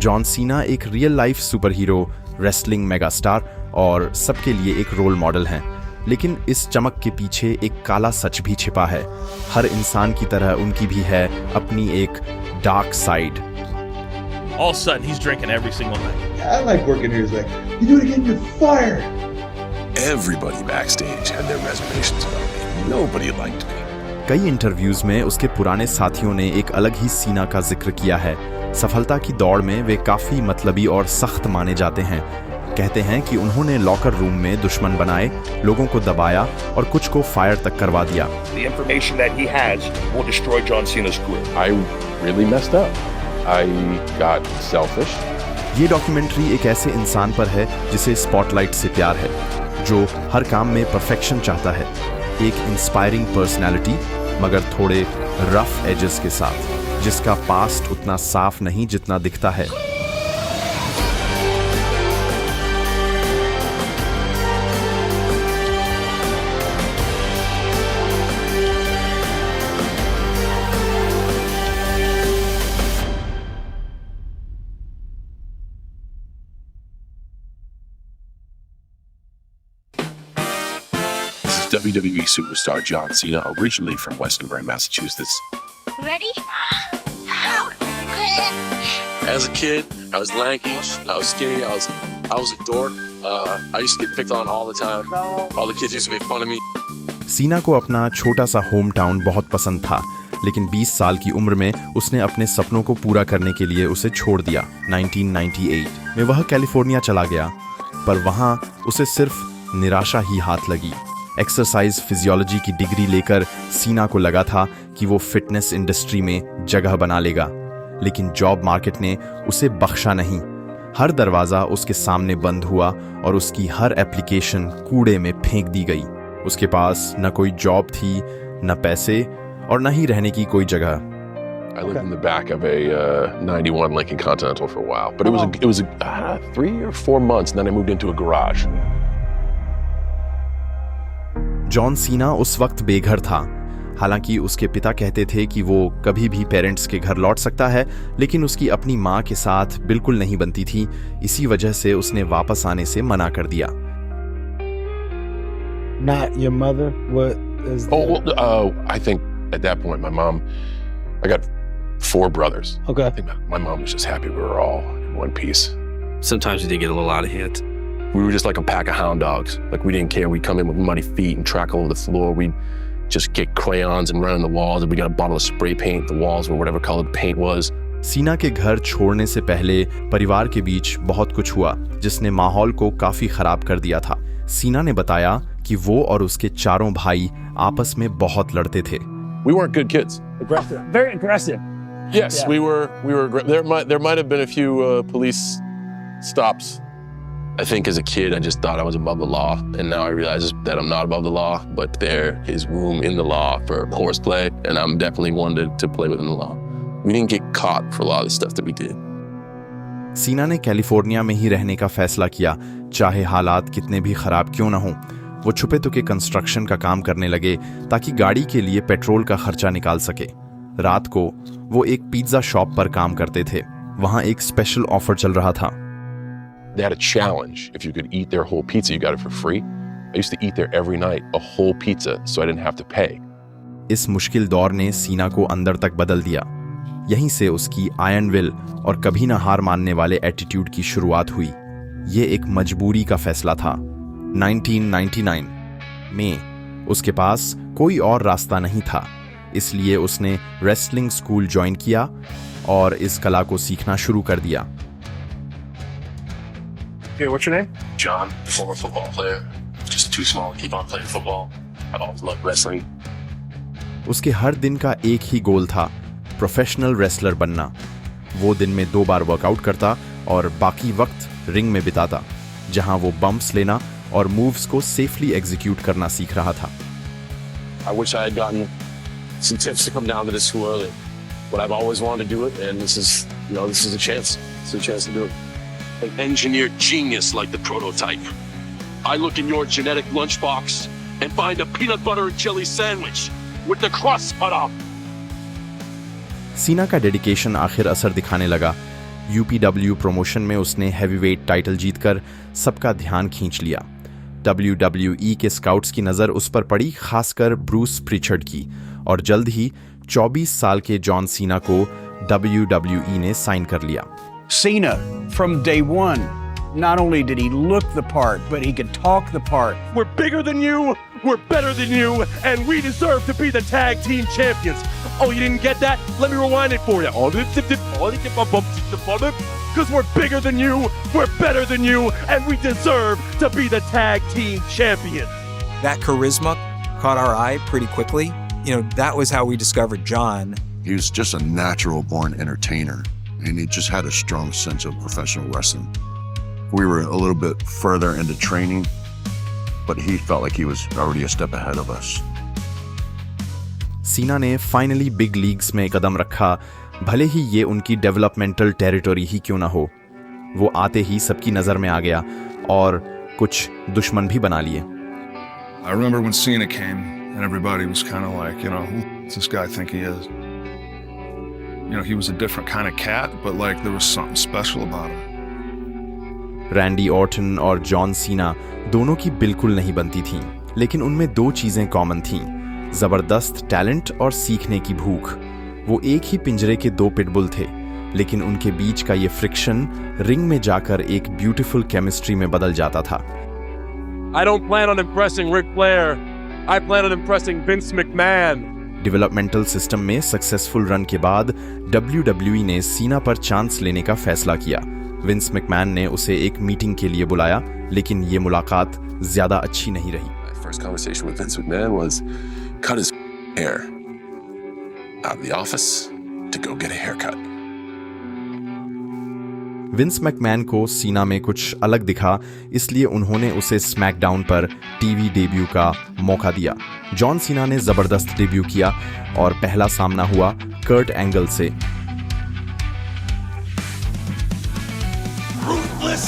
John Cena एक real life super hero, wrestling megastar और सबके लिए एक रोल मॉडल हैं। लेकिन इस चमक के पीछे एक काला सच भी छिपा है। हर इंसान की तरह उनकी भी है अपनी एक dark side. All of a sudden, he's drinking every single night. I like working here. He's like, you do it again, you're fired. Everybody backstage had their reservations about me. Nobody liked me. कई interviews में उसके पुराने साथियों ने एक अलग ही सीना का जिक्र किया है। सफलता की दौड़ में वे काफी मतलबी और सख्त माने जाते हैं। कहते हैं कि उन्होंने लॉकर रूम में दुश्मन बनाए, लोगों को दबाया और कुछ को फायर तक करवा दिया। The information that he has will destroy John Cena's career. I really messed up. I got selfish. ये डॉक्यूमेंट्री एक ऐसे इंसान पर है जिसे स्पॉटलाइट से प्यार है, जो हर काम में परफेक्शन चाहता है। एक इंस्पायरिंग पर्सनैलिटी, मगर थोड़े रफ एजेस के साथ, जिसका पास्ट उतना साफ नहीं जितना दिखता है। WWE superstar John Cena, originally from Westonbury, Massachusetts. Ready? As a kid, I was lanky, I was skinny, I was a dork. I used to get picked on all the time. All the kids used to make fun of me. सीना को अपना छोटा सा home town बहुत पसंद था, लेकिन 20 साल की उम्र में उसने अपने सपनों को पूरा करने के लिए उसे छोड़ दिया। 1998 में वह कैलिफोर्निया चला गया, पर वहां उसे सिर्फ निराशा ही हाथ लगी। एक्सरसाइज फिजियोलॉजी की डिग्री लेकर सीना को लगा था कि वो फिटनेस इंडस्ट्री में जगह बना लेगा, लेकिन जॉब मार्केट ने उसे बख्शा नहीं। हर दरवाजा उसके सामने बंद हुआ और उसकी हर एप्लीकेशन कूड़े में फेंक दी गई। उसके पास न कोई जॉब थी, न पैसे और न ही रहने की कोई जगह। I lived in the back of a 91 Lincoln Continental for a while, but it was 3 or 4 months, and then I moved into a garage. John Cena उस वक्त बेघर था। हालांकि उसके पिता कहते थे कि वो कभी भी पेरेंट्स के घर लौट सकता है, लेकिन उसकी अपनी माँ के साथ बिल्कुल नहीं बनती थी। इसी वजह से उसने वापस आने से मना कर दिया। Not your mother? What is that? I think at that point, my mom, I got 4 brothers. Okay. I think my mom was just happy we were all in one piece. Sometimes we did get a little out of hand. We were just like a pack of hound dogs. Like, we didn't care. We'd come in with muddy feet and track all over the floor. We'd just get crayons and run on the walls. And we got a bottle of spray paint. The walls were whatever color the paint was. सीना के घर छोड़ने से पहले परिवार के बीच बहुत कुछ हुआ, जिसने माहौल को काफी खराब कर दिया था। सीना ने बताया कि वो और उसके चारों भाई आपस में बहुत लड़ते थे। We weren't good kids. Aggressive. Very aggressive. Yes, Yeah. we were. There might have been a few police stops. I think as a kid, I just thought I was above the law, and now I realize that I'm not above the law, but there is room in the law for horseplay, and I'm definitely one to play within the law. We didn't get caught for a lot of the stuff that we did. सीना ने California में ही रहने का फैसला किया, चाहे हालात कितने भी खराब क्यों ना हों। वो छुपे तुके कंस्ट्रक्शन का काम करने लगे ताकि गाड़ी के लिए पेट्रोल का खर्चा निकाल सके। रात को वो एक पिज्जा शॉप पर काम करते थे। वहां एक स्पेशल ऑफर चल रहा था। They had a challenge. If you could eat their whole pizza, you got it for free. I used to eat there every night, a whole pizza, so I didn't have to pay. इस मुश्किल दौर ने सीना को अंदर तक बदल दिया। यहीं से उसकी आयरन विल और कभी ना हार मानने वाले एटीट्यूड की शुरुआत हुई। ये एक मजबूरी का फैसला था। 1999 में उसके पास कोई और रास्ता नहीं था, इसलिए उसने रेसलिंग स्कूल ज्वाइन किया और इस कला को सीखना शुरू कर दिया। Okay, what's your name? John, former football player, just too small to keep on playing football. I always loved wrestling. उसके हर दिन का एक ही गोल था, प्रोफेशनल रेसलर बनना। वो दिन में 2 बार वर्कआउट करता और बाकी वक्त रिंग में बिताता, जहां वो बम्प्स लेना और मूव्स को सेफली एग्जीक्यूट करना सीख रहा था। I wish I had gotten some tips to come down to this school early, but I've always wanted to do it, and this is a chance. It's a chance to do it. An engineered genius like the prototype. I look in your genetic lunchbox and find a peanut butter and jelly sandwich with the crust cut off. सीना का dedication आखिर असर दिखाने लगा। UPW promotion में उसने heavyweight title जीतकर सबका ध्यान खींच लिया। WWE के स्काउट्स की नज़र उस पर पड़ी, खासकर ब्रूस प्रिचर्ड की, और जल्द ही 24 साल के जॉन सीना को WWE ने साइन कर लिया। Cena, from day one, not only did he look the part, but he could talk the part. We're bigger than you, we're better than you, and we deserve to be the tag team champions. Oh, you didn't get that? Let me rewind it for you. Because we're bigger than you, we're better than you, and we deserve to be the tag team champions. That charisma caught our eye pretty quickly. You know, that was how we discovered John. He was just a natural born entertainer, and he just had a strong sense of professional wrestling. We were a little bit further into training, but he felt like he was already a step ahead of us. सीना ने finally big leagues में कदम रखा, भले ही ये उनकी developmental territory ही क्यों ना हो। वो आते ही सबकी नज़र में आ गया और कुछ दुश्मन भी बना लिए। I remember when Cena came and everybody was kind of like, you know, who's this guy think he is? You know, he was a different kind of cat, but like there was something special about him. Randy Orton और John Cena दोनों की बिल्कुल नहीं बनती थीं, लेकिन उनमें दो चीजें कॉमन थीं, जबरदस्त टैलेंट और सीखने की भूख। वो एक ही पिंजरे के दो पिटबुल थे, लेकिन उनके बीच का ये फ्रिक्शन रिंग में जाकर एक ब्यूटीफुल केमिस्ट्री में बदल जाता था। I don't plan on impressing Ric Flair. I plan on impressing Vince McMahon. Developmental system में सक्सेसफुल रन के बाद WWE ने सीना पर चांस लेने का फैसला किया। विंस मैकमैन ने उसे एक मीटिंग के लिए बुलाया, लेकिन ये मुलाकात ज्यादा अच्छी नहीं रही। My first conversation with Vince McMahon was cut his hair out of the office to go get a haircut. Vince McMahon को सीना में कुछ अलग दिखा, इसलिए उन्होंने उसे स्मैकडाउन पर टीवी डेब्यू का मौका दिया। जॉन सीना ने जबरदस्त डेब्यू किया और पहला सामना हुआ कर्ट एंगल से। Ruthless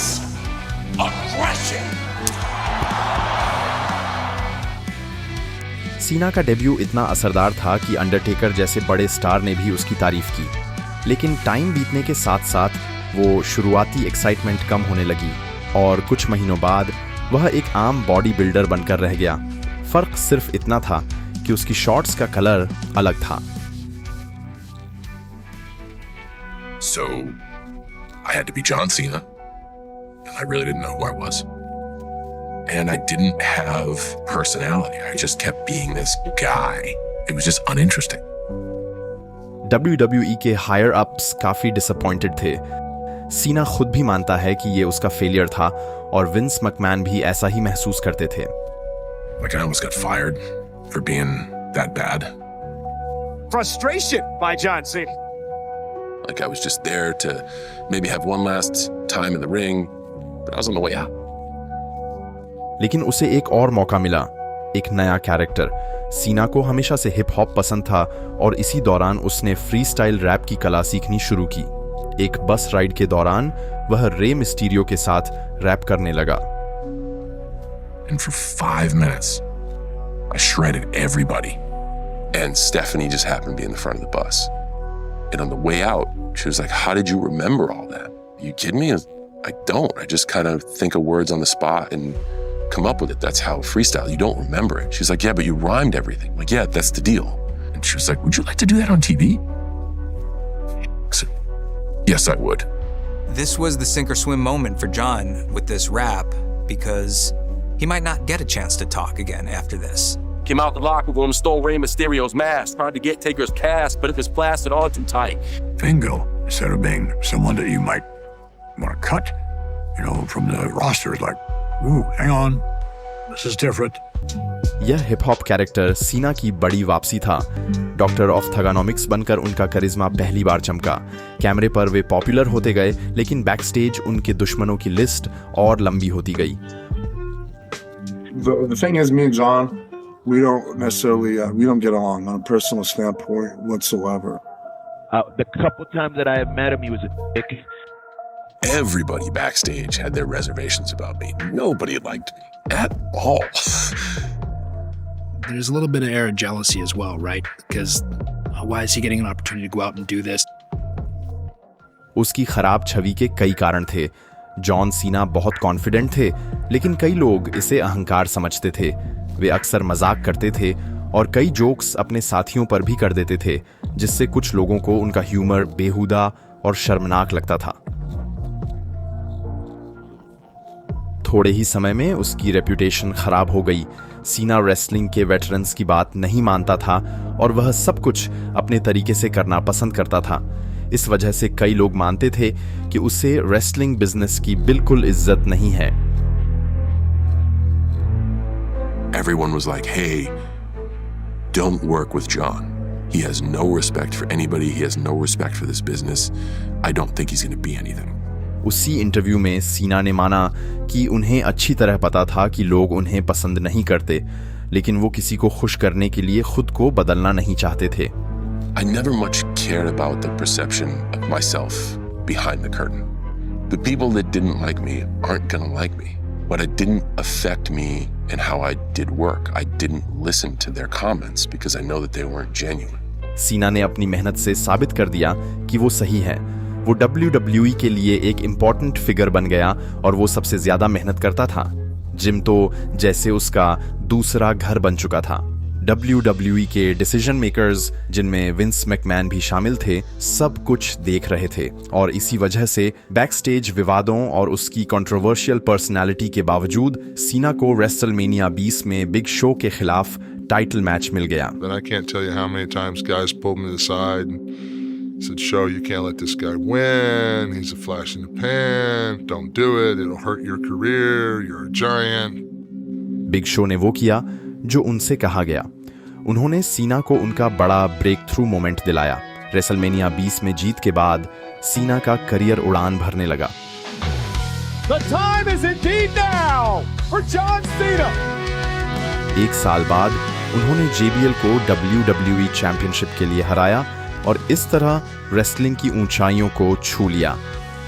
aggression. सीना का डेब्यू इतना असरदार था कि अंडरटेकर जैसे बड़े स्टार ने भी उसकी तारीफ की, लेकिन टाइम बीतने के साथ साथ वो शुरुआती एक्साइटमेंट कम होने लगी और कुछ महीनों बाद वह एक आम बॉडी बिल्डर बनकर रह गया। फर्क सिर्फ इतना था कि उसकी शॉर्ट्स का कलर अलग था। So I had to be John Cena, and I really didn't know who I was. And I didn't have personality. I just kept being this guy. It was just uninteresting. WWE के higher ups काफी disappointed थे। सीना खुद भी मानता है कि ये उसका फेलियर था और विंस मैकमैन भी ऐसा ही महसूस करते थे। Like I almost got fired for being that bad. Frustration by John Cena. Like I was just there to maybe have one last time in the ring, but I was on the way out. लेकिन उसे एक और मौका मिला, एक नया character. सीना को हमेशा से हिप हॉप पसंद था और इसी दौरान उसने फ्री स्टाइल रैप की कला सीखनी शुरू की। एक बस राइड के दौरान वह रे मिस्टीरियो के साथ रैप करने लगा। And for 5 minutes, I shredded everybody. And Stephanie just happened to be in the front of the bus. And on the way out, she was like, "How did you remember all that? Are you kidding me?" I don't. I just kind of think of words on the spot and come up with it. That's how freestyle. You don't remember it. She's like, "Yeah, but you rhymed everything." I'm like, "Yeah, that's the deal." And she was like, "Would you like to do that on TV?" I said, "Yes, I would." This was the sink or swim moment for John with this rap, because he might not get a chance to talk again after this. Came out the locker room, stole Rey Mysterio's mask, tried to get Taker's cast, but it was plastered on too tight. Bingo. Instead of being someone that you might want to cut, you know, from the roster, is like, ooh, hang on, this is different. यह hip hop character सीना की बड़ी वापसी था। Doctor of थगानोमिक्स बनकर उनका करिश्मा पहली बार चमका। कैमरे पर वे पॉपुलर होते गए, लेकिन बैकस्टेज उनके दुश्मनों की लिस्ट और लंबी होती गई। The thing is, me and John, we don't necessarily we don't get along on a personal standpoint whatsoever. The couple times that I have met him, he was a dick. Everybody backstage had their reservations about me. Nobody liked me at all. There's a little bit of air of jealousy as well, right? Because why is he getting an opportunity to go out and do this? उसकी खराब छवि के कई कारण थे। John Cena बहुत confident थे, लेकिन कई लोग इसे अहंकार समझते थे। वे अक्सर मजाक करते थे और कई जोक्स अपने साथियों पर भी कर देते थे, जिससे कुछ लोगों को उनका ह्यूमर बेहुदा और शर्मनाक लगता था। थोड़े ही समय में उसकी रेप्यूटेशन खराब हो गई। सीना रेसलिंग के वेटरन्स की बात नहीं मानता था और वह सब कुछ अपने तरीके से करना पसंद करता था। इस वजह से कई लोग मानते थे कि उसे रेसलिंग बिजनेस की बिल्कुल इज्जत नहीं है। Everyone was like, hey, don't work with John. He has no respect for anybody. He has no respect for this business. I don't think he's going to be anything. उसी interview में सीना ने माना कि उन्हें अच्छी तरह पता था कि लोग उन्हें पसंद नहीं करते, लेकिन वो किसी को खुश करने के लिए खुद को बदलना नहीं चाहते थे। I never much cared about the perception of myself behind the curtain. The people that didn't like me aren't gonna like me, but it didn't affect me in how I did work. I didn't listen to their comments because I know that they weren't genuine. सीना ने अपनी मेहनत से साबित कर दिया कि वो सही है। वो WWE के लिए एक इम्पॉर्टेंट फिगर बन गया और वो सबसे ज्यादा मेहनत करता था। जिम तो जैसे उसका दूसरा घर बन चुका था। WWE के डिसीजन मेकर्स, जिनमें विंस मैकमैन भी शामिल थे, सब कुछ देख रहे थे और इसी वजह से बैकस्टेज विवादों और उसकी कंट्रोवर्शियल पर्सनालिटी के बावजूद सीना को रेसलमेनिया 20 में बिग शो के खिलाफ टाइटल मैच मिल गया। But I can't tell you how many times guys pulled me aside and said, "Show, you can't let this guy win. He's a flash in the pan. Don't do it. It'll hurt your career. You're a giant." Big show ने वो किया जो उनसे कहा गया। उन्होंने सीना को उनका बड़ा ब्रेक थ्रू मोमेंट दिलाया। रेसलमेनिया 20 में जीत के बाद सीना का करियर उड़ान भरने लगा। The time is indeed now for John Cena. एक साल बाद उन्होंने JBL को WWE चैंपियनशिप के लिए हराया और इस तरह रेसलिंग की ऊंचाइयों को छू लिया।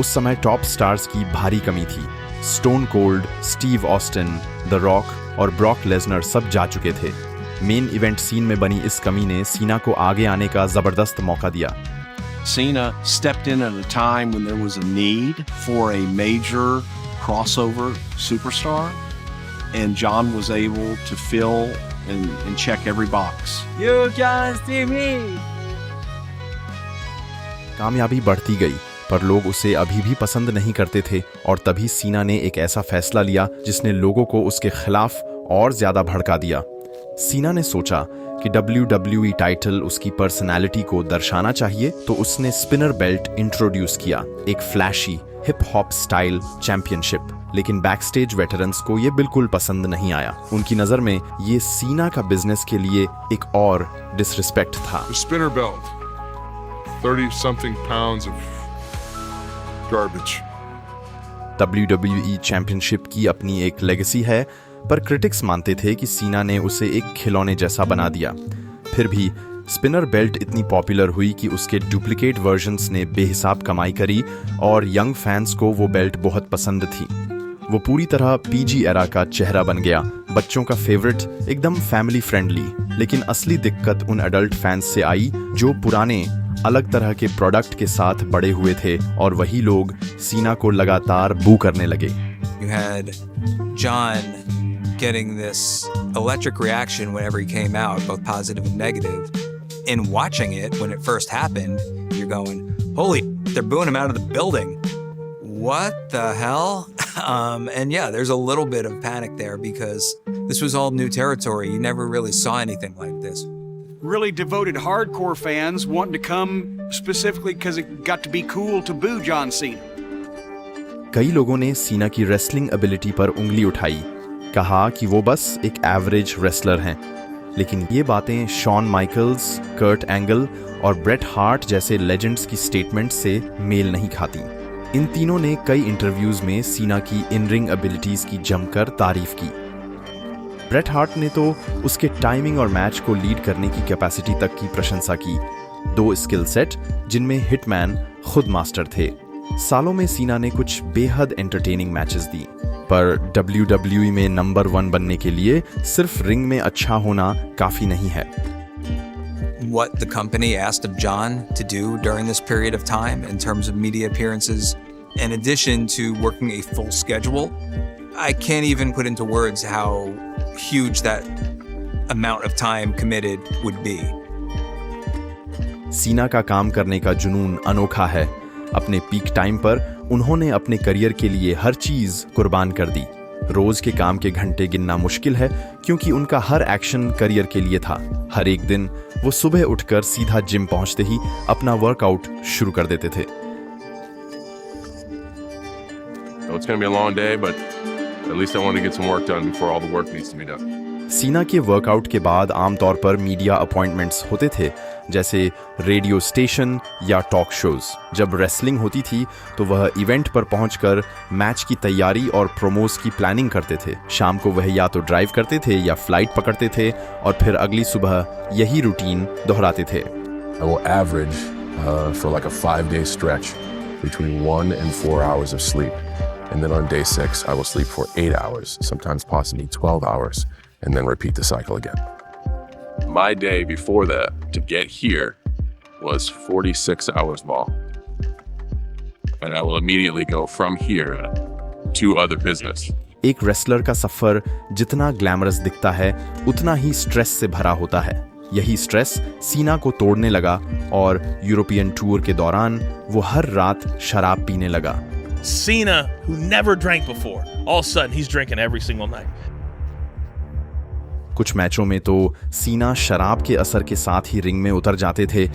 उस समय टॉप स्टार्स की भारी कमी थी। Stone cold, Steve Austin, the rock और ब्रॉक लेसनर सब जा चुके थे। मेन इवेंट सीन में बनी इस कमी ने सीना को आगे आने का जबरदस्त मौका दिया। Cena stepped in at a time when there was a need for a major crossover superstar, and John was able to fill and check every box. You can see me. कामयाबी बढ़ती गई, पर लोग उसे अभी भी पसंद नहीं करते थे और तभी सीना ने एक ऐसा फैसला लिया जिसने लोगों को उसके खिलाफ और ज्यादा भड़का दिया। सीना ने सोचा कि WWE टाइटल उसकी पर्सनालिटी को दर्शाना चाहिए, तो उसने स्पिनर बेल्ट इंट्रोड्यूस किया, एक flashy hip hop style championship. लेकिन बैकस्टेज वेटरन्स को ये बिल्कुल पसंद नहीं आया। उनकी नजर में ये सीना का बिजनेस के लिए एक और डिसरिस्पेक्ट था। The spinner belt, 30-something pounds of garbage. WWE championship की अपनी एक लेगेसी है, पर क्रिटिक्स मानते थे कि सीना ने उसे एक खिलौने जैसा बना दिया। फिर भी स्पिनर बेल्ट इतनी पॉपुलर हुई कि उसके डुप्लीकेट वर्जन्स ने बेहिसाब कमाई करी और यंग फैंस को वो बेल्ट बहुत पसंद थी। वो पूरी तरह PG एरा का चेहरा बन गया, बच्चों का फेवरेट, एकदम फैमिली फ्रेंडली। लेकिन असली दिक्कत उन एडल्ट फैंस से आई जो पुराने अलग तरह के प्रोडक्ट के साथ बड़े हुए थे और वही लोग सीना को लगातार बू करने लगे। You had John getting this electric reaction whenever he came out, both positive and negative. And watching it when it first happened, you're going, holy, they're booing him out of the building. What the hell? And yeah, there's a little bit of panic there because this was all new territory. You never really saw anything like this. Really devoted hardcore fans wanting to come specifically because it got to be cool to boo John Cena. कई लोगों ने सीना की wrestling ability पर उंगली उठाई, कहा कि वो बस एक एवरेज रेसलर हैं। लेकिन ये बातें शॉन माइकल्स, कर्ट एंगल और ब्रेट हार्ट जैसे लेजेंड्स की स्टेटमेंट से मेल नहीं खाती। इन तीनों ने कई इंटरव्यूज में सीना की इन रिंग एबिलिटीज की जमकर तारीफ की। ब्रेट हार्ट ने तो उसके टाइमिंग और मैच को लीड करने की कैपेसिटी तक की प्रशंसा की। 2 स्किल सेट जिनमें हिटमैन खुद मास्टर थे। सालों में सीना ने कुछ बेहद एंटरटेनिंग मैचेस दी, पर WWE में नंबर 1 बनने के लिए सिर्फ रिंग में अच्छा होना काफी नहीं है। what the company asked of John to do during this period of time in terms of media appearances, in addition to working a full schedule, I can't even put into words how huge that amount of time committed would be. सीना का काम करने का जुनून अनोखा है। अपने peak time पर उन्होंने अपने करियर के लिए हर चीज कुर्बान कर दी। रोज के काम के घंटे गिनना मुश्किल है क्योंकि उनका हर एक्शन करियर के लिए था। हर एक दिन वो सुबह उठकर सीधा जिम पहुंचते ही अपना वर्कआउट शुरू कर देते थे। It's going to be a long day, but at least I want to get some work done before all the work needs to be done. सीना के वर्कआउट के बाद आमतौर पर मीडिया अपॉइंटमेंट्स होते थे, जैसे रेडियो स्टेशन या टॉक शोज। जब रेसलिंग होती थी तो वह इवेंट पर पहुंचकर मैच की तैयारी और प्रोमोस की प्लानिंग करते थे। शाम को वह या तो ड्राइव करते थे या फ्लाइट पकड़ते थे और फिर अगली सुबह यही रूटीन दोहराते थे। I will average for like a 5-day stretch between 1 and 4 hours of sleep. And then on day 6, I will sleep for 8 hours, sometimes possibly 12 hours, and then repeat the cycle again. My day before that, to get here, was 46 hours ball. And I will immediately go from here to other business. एक wrestler का सफर जितना glamorous दिखता है उतना ही stress से भरा होता है। यही स्ट्रेस सीना को तोड़ने लगा और यूरोपियन टूर के दौरान वो हर रात शराब पीने लगा। Cena, who never drank before, all of a sudden he's drinking every single night. कुछ मैचों में तो सीना शराब के असर के साथ ही रिंग में उतर जाते थे।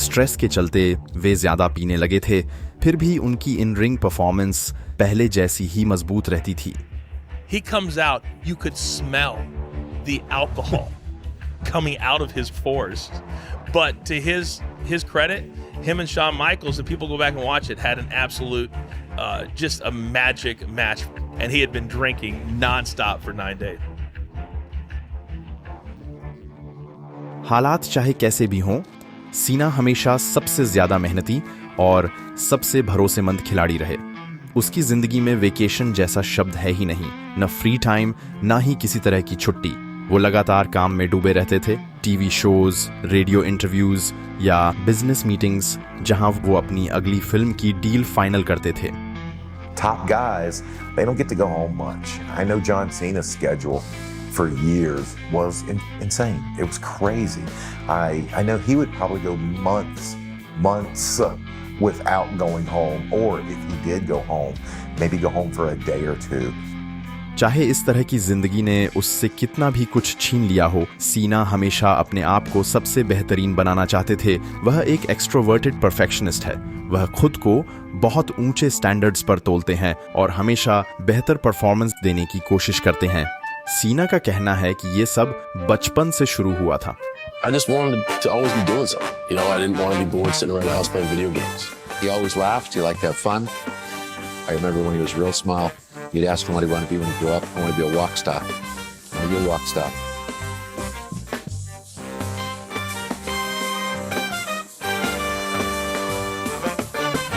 स्ट्रेस के चलते वे ज्यादा पीने लगे थे, फिर भी उनकी इन रिंग परफॉर्मेंस पहले जैसी ही मजबूत रहती थी। He comes out, you could smell the alcohol coming out of his pores. But to his credit, him and Shawn Michaels, if people go back and watch it, had an absolute, just a magic match. And he had been drinking nonstop for 9 days. हालात चाहे कैसे भी हों, सीना हमेशा सबसे ज्यादा मेहनती और सबसे भरोसेमंद खिलाड़ी रहे। उसकी जिंदगी में वेकेशन जैसा शब्द है ही नहीं, न फ्री टाइम न ही किसी तरह की छुट्टी। वो लगातार काम में डूबे रहते थे। टीवी शोज, रेडियो इंटरव्यूज या बिजनेस मीटिंग्स जहां वो अपनी अगली फिल्म की डील फाइनल करते थे। Top guys, they don't get to go home much. I know John Cena's schedule for years was insane. It was crazy. I know he would probably go months without going home, or if he did go home, maybe go home for a day or two. चाहे इस तरह की जिंदगी ने उससे कितना भी कुछ छीन लिया हो, सीना हमेशा अपने आप को सबसे बेहतरीन बनाना चाहते थे। वह एक एक्सट्रोवर्टेड परफेक्शनिस्ट है। वह खुद को बहुत ऊंचे स्टैंडर्ड्स पर तोलते हैं और हमेशा बेहतर परफॉर्मेंस देने की कोशिश करते हैं। सीना का कहना है कि ये सब बचपन से शुरू हुआ था। I just wanted to always be doing something. You know, I didn't want to be bored sitting around the house playing video games. He always laughed. He liked to have fun. I remember when he was real small, you'd ask him what he wanted to be when he grew up. I want to be a walk star. I want to be a walk star.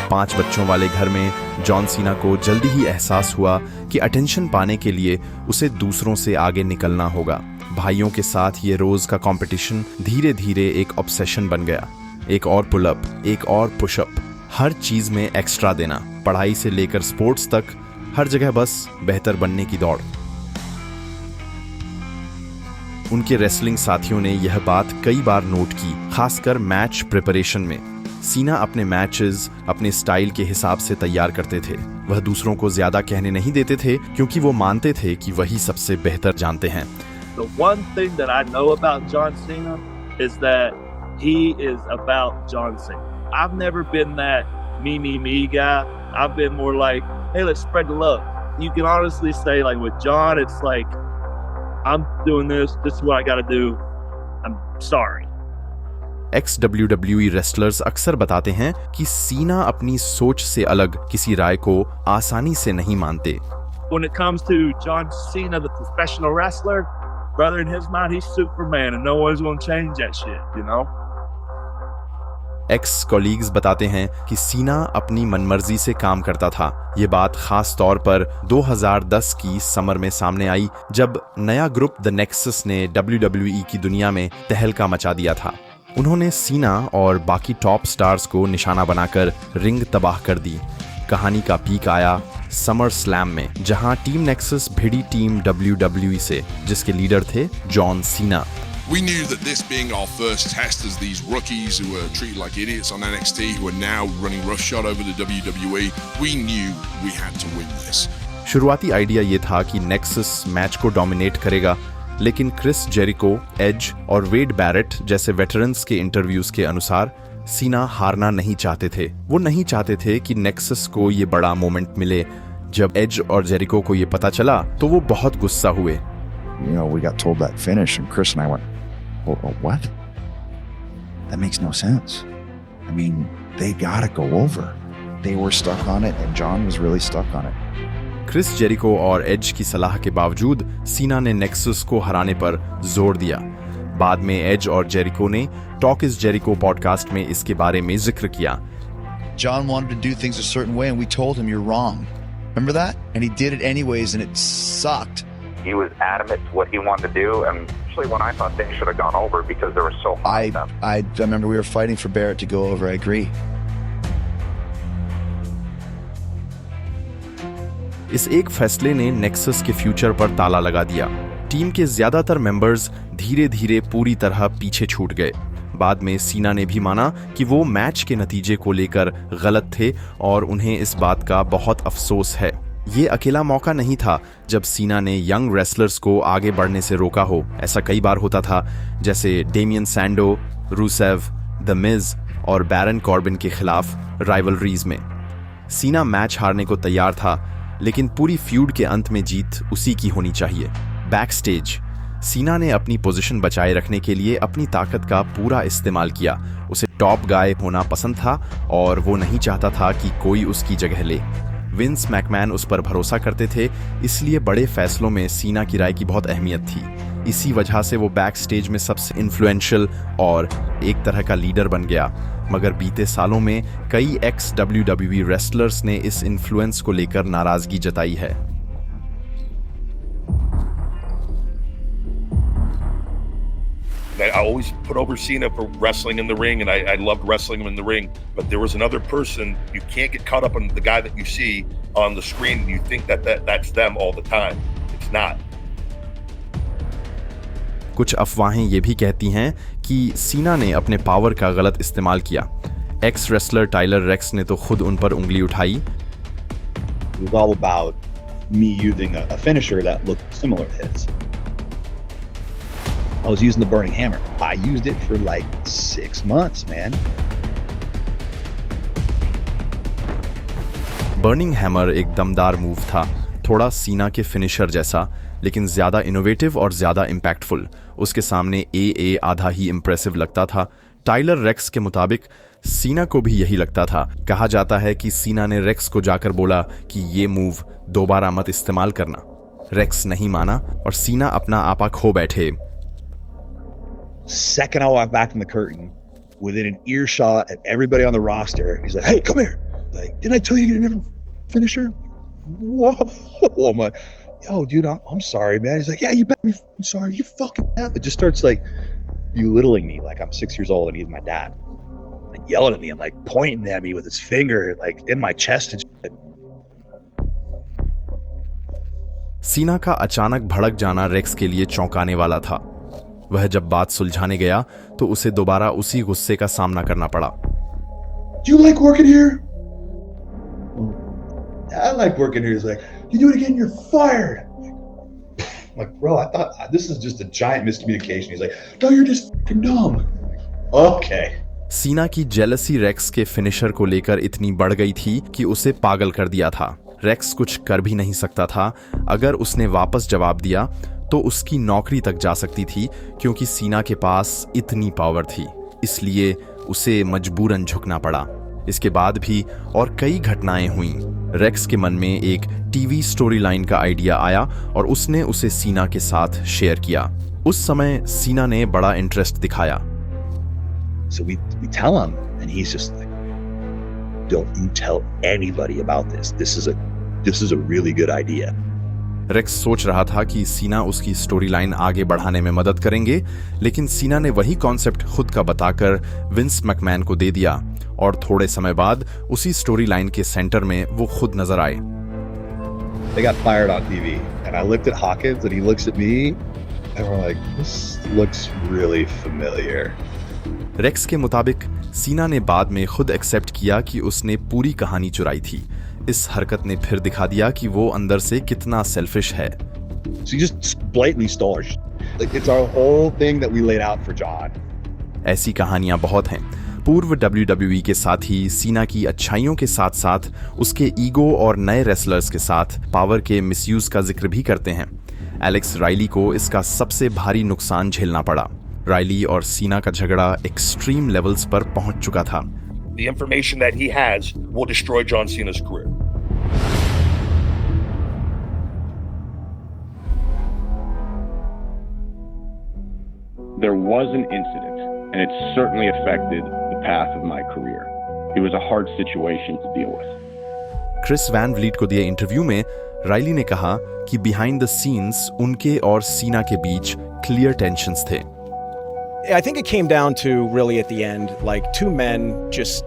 पांच बच्चों वाले घर में John Cena को जल्दी ही एहसास हुआ कि अटेंशन पाने के लिए उसे दूसरों से आगे निकलना होगा। भाइयों के साथ ये रोज का कंपटीशन धीरे धीरे एक ऑब्सेशन बन गया। एक और पुलअप, एक और पुशअप, हर चीज में एक्स्ट्रा देना, पढ़ाई से लेकर स्पोर्ट्स तक, हर जगह बस बेहतर बनने की दौड़। उनके रेसलिंग साथियों ने यह बात कई बार नोट की, खासकर मैच प्रिपरेशन में। सीना अपने मैचेस अपने स्टाइल के हिसाब से तैयार करते थे। वह दूसरों को ज्यादा कहने नहीं देते थे क्योंकि वो मानते थे कि वही सबसे बेहतर जानते हैं। The one thing that I know about John Cena is that he is about John Cena. I've never been that me guy. I've been more like, hey, let's spread the love. You can honestly say, like with John, it's like, I'm doing this is what I got to do. I'm sorry. ex-WWE wrestlers अक्सर बताते हैं कि सीना अपनी सोच से अलग किसी राय को आसानी से नहीं मानते। When it comes to John Cena, the professional wrestler, brother, in his mind, he's Superman, and no one's going to change that shit, you know? X colleagues बताते हैं कि सीना अपनी मनमर्जी से काम करता था। ये बात खास तौर पर 2010 की समर में सामने आई जब नया ग्रुप द नेक्सस ने WWE की दुनिया में तहलका मचा दिया था। उन्होंने सीना और बाकी टॉप स्टार्स को निशाना बनाकर रिंग तबाह कर दी। कहानी का पीक आया समर स्लैम में, जहां टीम नेक्सस भिड़ी टीम WWE से, जिसके लीडर थे John Cena. We knew that this being our first test as these rookies who were treated like idiots on NXT, who are now running roughshod over the WWE, we knew we had to win this. शुरुआती idea ये था कि nexus match को dominate करेगा, लेकिन Chris Jericho, as और वेड Barrett जैसे veterans के इंटरव्यूज के अनुसार सीना हारना नहीं चाहते थे। वो नहीं चाहते थे कि नेक्सस को ये बड़ा मोमेंट मिले। जब एज और जेरिको को ये पता चला तो वो बहुत गुस्सा हुए। You know, we got told that finish, and Chris and I went, oh, what? That makes no sense. I mean, they gotta go over. They were stuck on it, and John was really stuck on it. Chris Jericho और Edge की सलाह के बावजूद सीना ने nexus को हराने पर जोर दिया। बाद में एज और जेरिको ने टॉक इज जेरिको पॉडकास्ट में इसके बारे में जिक्र किया। John wanted to do things a certain way, and we told him you're wrong. Remember that? And he did it anyways, and it sucked. He was adamant to what he wanted to do, and actually when I thought they should have gone over because they were so high. I remember we were fighting for Barrett to go over. I agree. इस एक फैसले ने nexus के future पर ताला लगा दिया। Team के ज्यादातर मेंबर्स धीरे धीरे पूरी तरह पीछे छूट गए। बाद में सीना ने भी माना कि वो मैच के नतीजे को लेकर गलत थे और उन्हें इस बात का बहुत अफसोस है। ये अकेला मौका नहीं था जब सीना ने यंग रेसलर्स को आगे बढ़ने से रोका हो। ऐसा कई बार होता था, जैसे Damian Sandow, Rusev, the Miz और बैरन कॉर्बिन के खिलाफ राइवलरीज में। सीना मैच हारने को तैयार था, लेकिन पूरी फ्यूड के अंत में जीत उसी की होनी चाहिए। बैकस्टेज सीना ने अपनी पोजीशन बचाए रखने के लिए अपनी ताकत का पूरा इस्तेमाल किया। उसे टॉप गाय होना पसंद था और वो नहीं चाहता था कि कोई उसकी जगह ले। विंस मैकमैन उस पर भरोसा करते थे, इसलिए बड़े फैसलों में सीना की राय की बहुत अहमियत थी। इसी वजह से वो बैक स्टेज में सबसे इन्फ्लुएंशियल और एक तरह का लीडर बन गया। मगर बीते सालों में कई एक्स WWE रेसलर्स ने इस इन्फ्लुएंस को लेकर नाराजगी जताई है। I always put over Cena for wrestling in the ring, and I loved wrestling him in the ring. But there was another person. You can't get caught up on the guy that you see on the screen. You think that's them all the time. It's not. कुछ अफवाहें ये भी कहती हैं कि सीना ने अपने पावर का गलत इस्तेमाल किया। एक्स रेसलर टाइलर रेक्स ने तो खुद उन पर उंगली उठाई। It was all about me using a finisher that looked similar to his. I was using the burning hammer. I used it for like 6 months, man. Burning hammer एक दमदार move था, थोड़ा सीना के फिनिशर जैसा, लेकिन ज्यादा इनोवेटिव और ज्यादा इम्पैक्टफुल। उसके सामने AA आधा ही इम्प्रेसिव लगता था। टाइलर रेक्स के मुताबिक सीना को भी यही लगता था। कहा जाता है कि सीना ने रेक्स को जाकर बोला कि ये मूव दोबारा मत इस्तेमाल करना। रेक्स नहीं माना और सीना अपना आपा खो बैठे। Second I walked back from the curtain, within an earshot of everybody on the roster, he's like, "Hey, come here!" Like, didn't I tell you to get a finisher? Whoa! I'm like, "Yo, dude, I'm sorry, man." He's like, "Yeah, you bet me. I'm sorry. You fucking have." It just starts like belittling me, like I'm 6 years old and he's my dad, like yelling at me and like pointing at me with his finger, like in my chest and shit. सीना का अचानक भड़क जाना racks के लिए चौंकाने वाला था। वह जब बात सुलझाने गया तो उसे दोबारा उसी गुस्से का सामना करना पड़ा। Do you like working here? I like working here. He's like, you do it again, you're fired. I'm like, bro, I thought this is just a giant miscommunication. He's like, no, you're just fucking dumb. Okay. सीना की jealousy racks के finisher को लेकर इतनी बढ़ गई थी कि उसे पागल कर दिया था। रेक्स कुछ कर भी नहीं सकता था। अगर उसने वापस जवाब दिया तो उसकी नौकरी तक जा सकती थी, क्योंकि सीना के पास इतनी पावर थी। इसलिए उसे मजबूरन झुकना पड़ा। इसके बाद भी और कई घटनाएं हुईं। रेक्स के मन में एक टीवी स्टोरी लाइन का आइडिया आया और उसने उसे सीना के साथ शेयर किया। उस समय सीना ने बड़ा इंटरेस्ट दिखाया। So we tell him, and he's just like, "Don't you tell anybody about this. This is a really good idea." Rex सोच रहा था कि सीना उसकी स्टोरी लाइन आगे बढ़ाने में मदद करेंगे, लेकिन सीना ने वही कॉन्सेप्ट खुद का बताकर विंस मैकमैन को दे दिया और थोड़े समय बाद उसी स्टोरी लाइन के सेंटर में वो खुद नजर आए। They got fired on TV, and I looked at Hawkins, and he looks at me, and we're like, this looks really familiar. Rex के मुताबिक सीना ने बाद में खुद एक्सेप्ट किया कि उसने पूरी कहानी चुराई थी। इस हरकत ने फिर दिखा दिया कि वो अंदर से कितना सेल्फिश है। So he just blatantly stole her. Like, it's our whole thing that we laid out for John. ऐसी कहानियां बहुत हैं। पूर्व WWE के साथ ही सीना की अच्छाइयों के साथ साथ उसके ईगो और नए रेसलर्स के साथ पावर के मिसयूज का जिक्र भी करते हैं। एलेक्स राइली को इसका सबसे भारी नुकसान झेलना पड़ा। राइली और सीना का झगड़ा एक्सट्रीम लेवल्स पर पहुंच चुका था। The information that he has will destroy John Cena's career. There was an incident, and it certainly affected the path of my career. It was a hard situation to deal with. Chris Van Vleet को दिए interview में Riley ने कहा कि behind the scenes उनके और सीना के बीच क्लियर टेंशन्स थे। I think it came down to really at the end, like two men just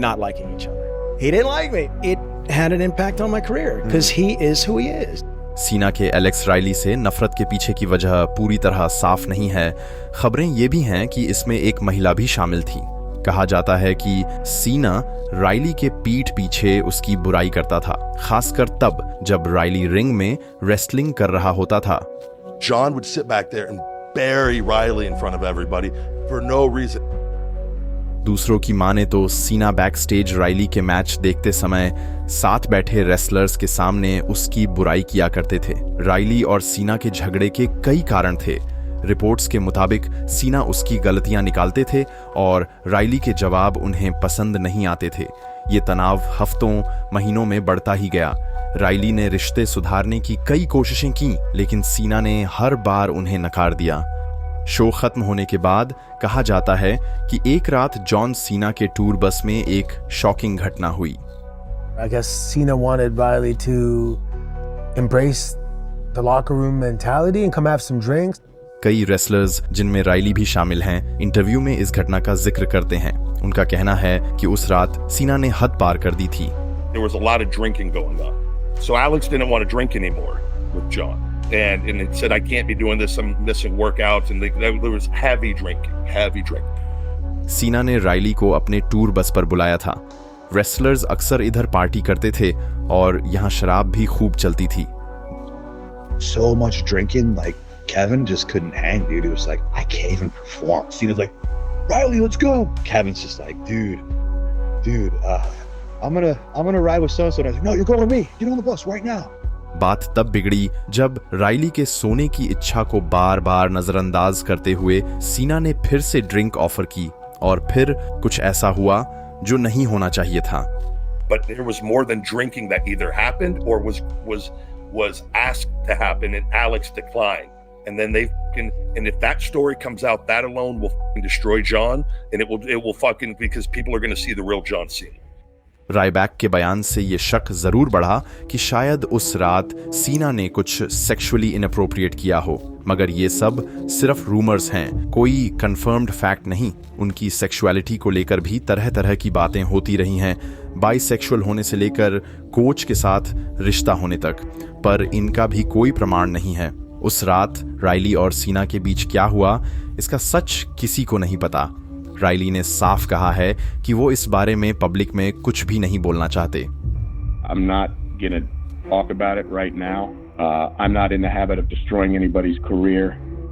not liking each other. He didn't like me. It had an impact on my career because he is who he is. सीना के Alex Riley से नफरत के पीछे की वजह पूरी तरह साफ नहीं है। खबरें ये भी हैं कि इसमें एक महिला भी शामिल थी। कहा जाता है कि सीना राइली के पीठ पीछे उसकी बुराई करता था, खासकर तब जब राइली रिंग में रेसलिंग कर रहा होता था। John would sit back there and bury Riley in front of everybody for no reason. दूसरों की माने तो सीना बैक स्टेज राइली के मैच देखते समय साथ बैठे रेसलर्स के सामने उसकी बुराई किया करते थे। राइली और सीना के झगड़े के कई कारण थे। रिपोर्ट्स के मुताबिक सीना उसकी गलतियां निकालते थे और राइली के जवाब उन्हें पसंद नहीं आते थे। ये तनाव हफ्तों महीनों में बढ़ता ही गया। राइली ने रिश्ते सुधारने की कई कोशिशें की, लेकिन सीना ने हर बार उन्हें नकार दिया। शो खत्म होने के बाद कहा जाता है कि एक रात जॉन सीना के टूर बस में एक शॉकिंग घटना हुई। I guess Cena wanted Riley to embrace the locker room mentality and come have some drinks. कई रेसलर्स जिनमें राइली भी शामिल हैं, इंटरव्यू में इस घटना का जिक्र करते हैं। उनका कहना है कि उस रात सीना ने हद पार कर दी थी। There was a lot of drinking going on. So Alex didn't want to drink anymore with John. And it said, I can't be doing this. I'm missing workouts. And there was heavy drinking. सीना ने Riley को अपने tour bus पर बुलाया था। Wrestlers अक्सर इधर party करते थे और यहाँ शराब भी खूब चलती थी। So much drinking, like Kevin just couldn't hang, dude. It was like, I can't even perform. Cena's like, Riley, let's go. Kevin's just like, dude, I'm gonna ride with so-and-so. And I was like, no, you're going with me. Get on the bus right now. बात तब बिगड़ी जब Riley के सोने की इच्छा को बार बार नजरअंदाज करते हुए सीना ने फिर से ड्रिंक ऑफर की और फिर कुछ ऐसा हुआ जो नहीं होना चाहिए था। But there was more than drinking that either happened or was asked to happen, and Alex declined. And then and if that story comes out, that alone will destroy John, and it will fucking, because people are going to see the real John Cena. Rybak के बयान से ये शक जरूर बढ़ा कि शायद उस रात सीना ने कुछ सेक्सुअली इनअप्रोप्रिएट किया हो, मगर ये सब सिर्फ रूमर्स हैं, कोई कंफर्म्ड फैक्ट नहीं। उनकी सेक्सुअलिटी को लेकर भी तरह तरह की बातें होती रही हैं, बाइसेक्सुअल होने से लेकर कोच के साथ रिश्ता होने तक, पर इनका भी कोई प्रमाण नहीं है। उस रात राइली और सीना के बीच क्या हुआ, इसका सच किसी को नहीं पता। राइली ने साफ कहा है कि वो इस बारे में पब्लिक में कुछ भी नहीं बोलना चाहते। I'm not gonna talk about it right now. I'm not in the habit of destroying anybody's career.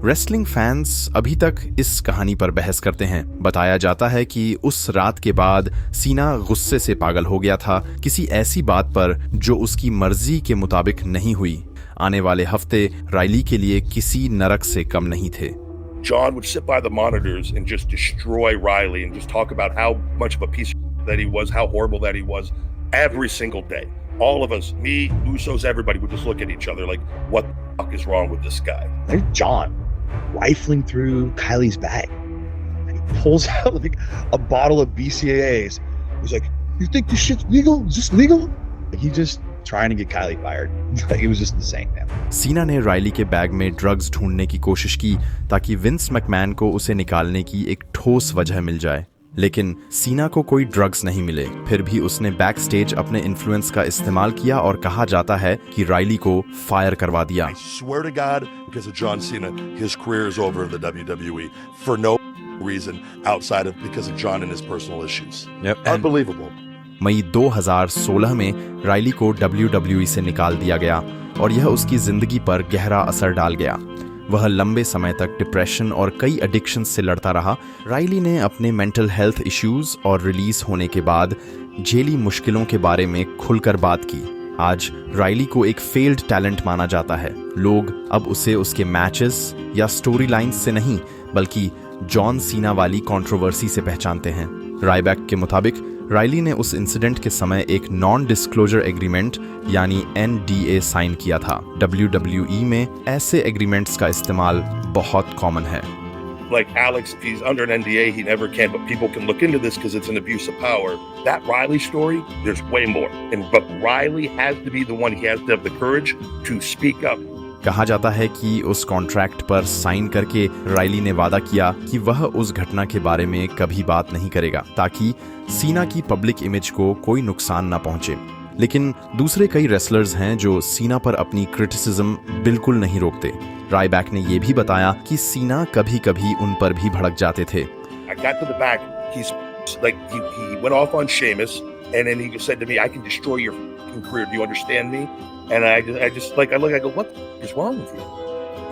Wrestling fans अभी तक इस कहानी पर बहस करते हैं। बताया जाता है कि उस रात के बाद सीना गुस्से से पागल हो गया था, किसी ऐसी बात पर जो उसकी मर्जी के मुताबिक नहीं हुई। आने वाले हफ्ते राइली के लिए किसी नरक से कम नहीं थे। John would sit by the monitors and just destroy Riley and just talk about how much of a piece of that he was, how horrible that he was, every single day. All of us, me, Usos, everybody would just look at each other like, what the fuck is wrong with this guy? There's John rifling through Kylie's bag. And he pulls out like a bottle of BCAAs. He's like, you think this shit's legal? Is this legal? He just trying to get Kylie fired. Like, it was just insane, man. सीना ने Rilee के bag में drugs ढूंढने की कोशिश की ताकि Vince McMahon को उसे निकालने की एक ठोस वजह मिल जाए, लेकिन सीना को कोई ड्रग्स नहीं मिले। फिर भी उसने बैक स्टेज अपने इन्फ्लुएंस का इस्तेमाल किया और कहा जाता है कि रायली को फायर करवा दिया। I swear to God, because of John Cena, his career is over in the WWE for no reason outside of because of John and his personal issues. Unbelievable. मई 2016 में रायली को WWE से निकाल दिया गया और यह उसकी जिंदगी पर गहरा असर डाल गया। वह लंबे समय तक डिप्रेशन और कई एडिक्शन से लड़ता रहा। रायली ने अपने मेंटल हेल्थ इश्यूज और रिलीज होने के बाद झेली मुश्किलों के बारे में खुलकर बात की। आज रायली को एक फेल्ड टैलेंट माना जाता है। लोग अब उसे उसके मैचेस या स्टोरी लाइन्स से नहीं बल्कि जॉन सीना वाली कंट्रोवर्सी से पहचानते हैं। रायबैक के मुताबिक रायली ने उस इंसिडेंट के समय एक नॉन डिस्क्लोजर एग्रीमेंट यानी NDA साइन किया था। WWE में ऐसे एग्रीमेंट्स का इस्तेमाल बहुत कॉमन है। Like Alex, he's under an NDA, he never can, but people can look into this because it's an abuse of power. That Riley story, there's way more. But Riley has to be the one, he has to have the courage to speak up. कहा जाता है कि उस contract पर sign करके Rilee ने वादा किया कि वह उस घटना के बारे में कभी बात नहीं करेगा ताकि सीना की पब्लिक इमेज को कोई नुकसान ना पहुंचे। लेकिन दूसरे कई रेसलर्स हैं जो सीना पर अपनी क्रिटिसिज्म बिल्कुल नहीं रोकते। रायबैक ने यह भी बताया कि सीना कभी-कभी उन पर भी भड़क जाते थे। I got to the back, he's like he went off on Sheamus and then he just said to me, I can destroy your career. Do you understand me? And I just like I look, I go, what is wrong with you?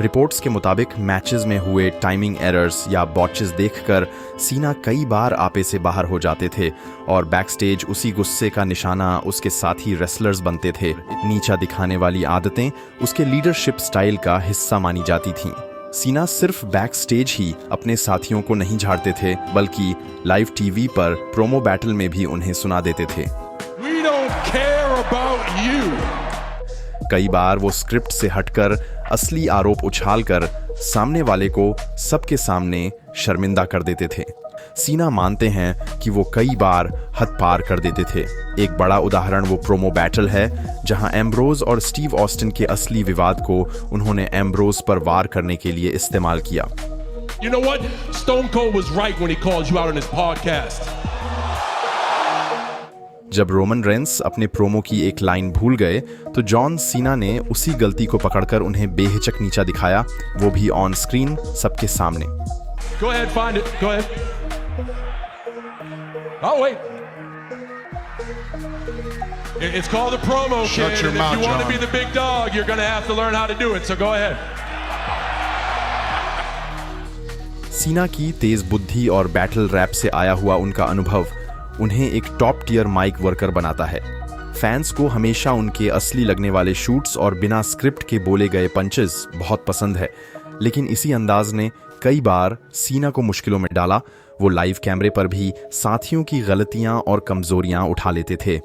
Reports के मुताबिक matches में हुए timing errors या बॉचेस देखकर सीना कई बार आपे से बाहर हो जाते थे और बैकस्टेज उसी गुस्से का निशाना उसके साथी रेसलर्स बनते थे। नीचा दिखाने वाली आदतें उसके लीडरशिप स्टाइल का हिस्सा मानी जाती थीं। सीना सिर्फ बैकस्टेज ही अपने साथियों को नहीं झाड़ते थे बल्कि लाइव टीवी पर प्रोमो बैटल में भी उन्हें सुना देते थे। We don't care about you. कई बार वो स्क्रिप्ट से हटकर असली आरोप उछालकर सामने वाले को सबके सामने शर्मिंदा कर देते थे। सीना मानते हैं कि वो कई बार हद पार कर देते थे। एक बड़ा उदाहरण वो प्रोमो बैटल है जहां एम्ब्रोज और स्टीव ऑस्टिन के असली विवाद को उन्होंने एम्ब्रोज पर वार करने के लिए इस्तेमाल किया। You know what? Stone Cold was right when he called you out on his podcast. जब रोमन रेंस अपने प्रोमो की एक लाइन भूल गए तो जॉन सीना ने उसी गलती को पकड़कर उन्हें बेहिचक नीचा दिखाया, वो भी ऑन स्क्रीन सबके सामने। Go ahead, find it. Go ahead. Oh wait. It's called a promo, Shut kid. your And mouth, if you want to John. be the big dog, you're going to have to learn how to do it. So go ahead. सीना की तेज बुद्धि और battle rap से आया हुआ उनका अनुभव उन्हें एक टॉप टियर माइक वर्कर बनाता है। फैंस को हमेशा उनके असली लगने वाले शूट्स और बिना स्क्रिप्ट के बोले गए पंचेस बहुत पसंद है, लेकिन इसी अंदाज ने कई बार सीना को मुश्किलों में डाला। वो लाइव कैमरे पर भी साथियों की गलतियां और कमजोरियां उठा लेते थे,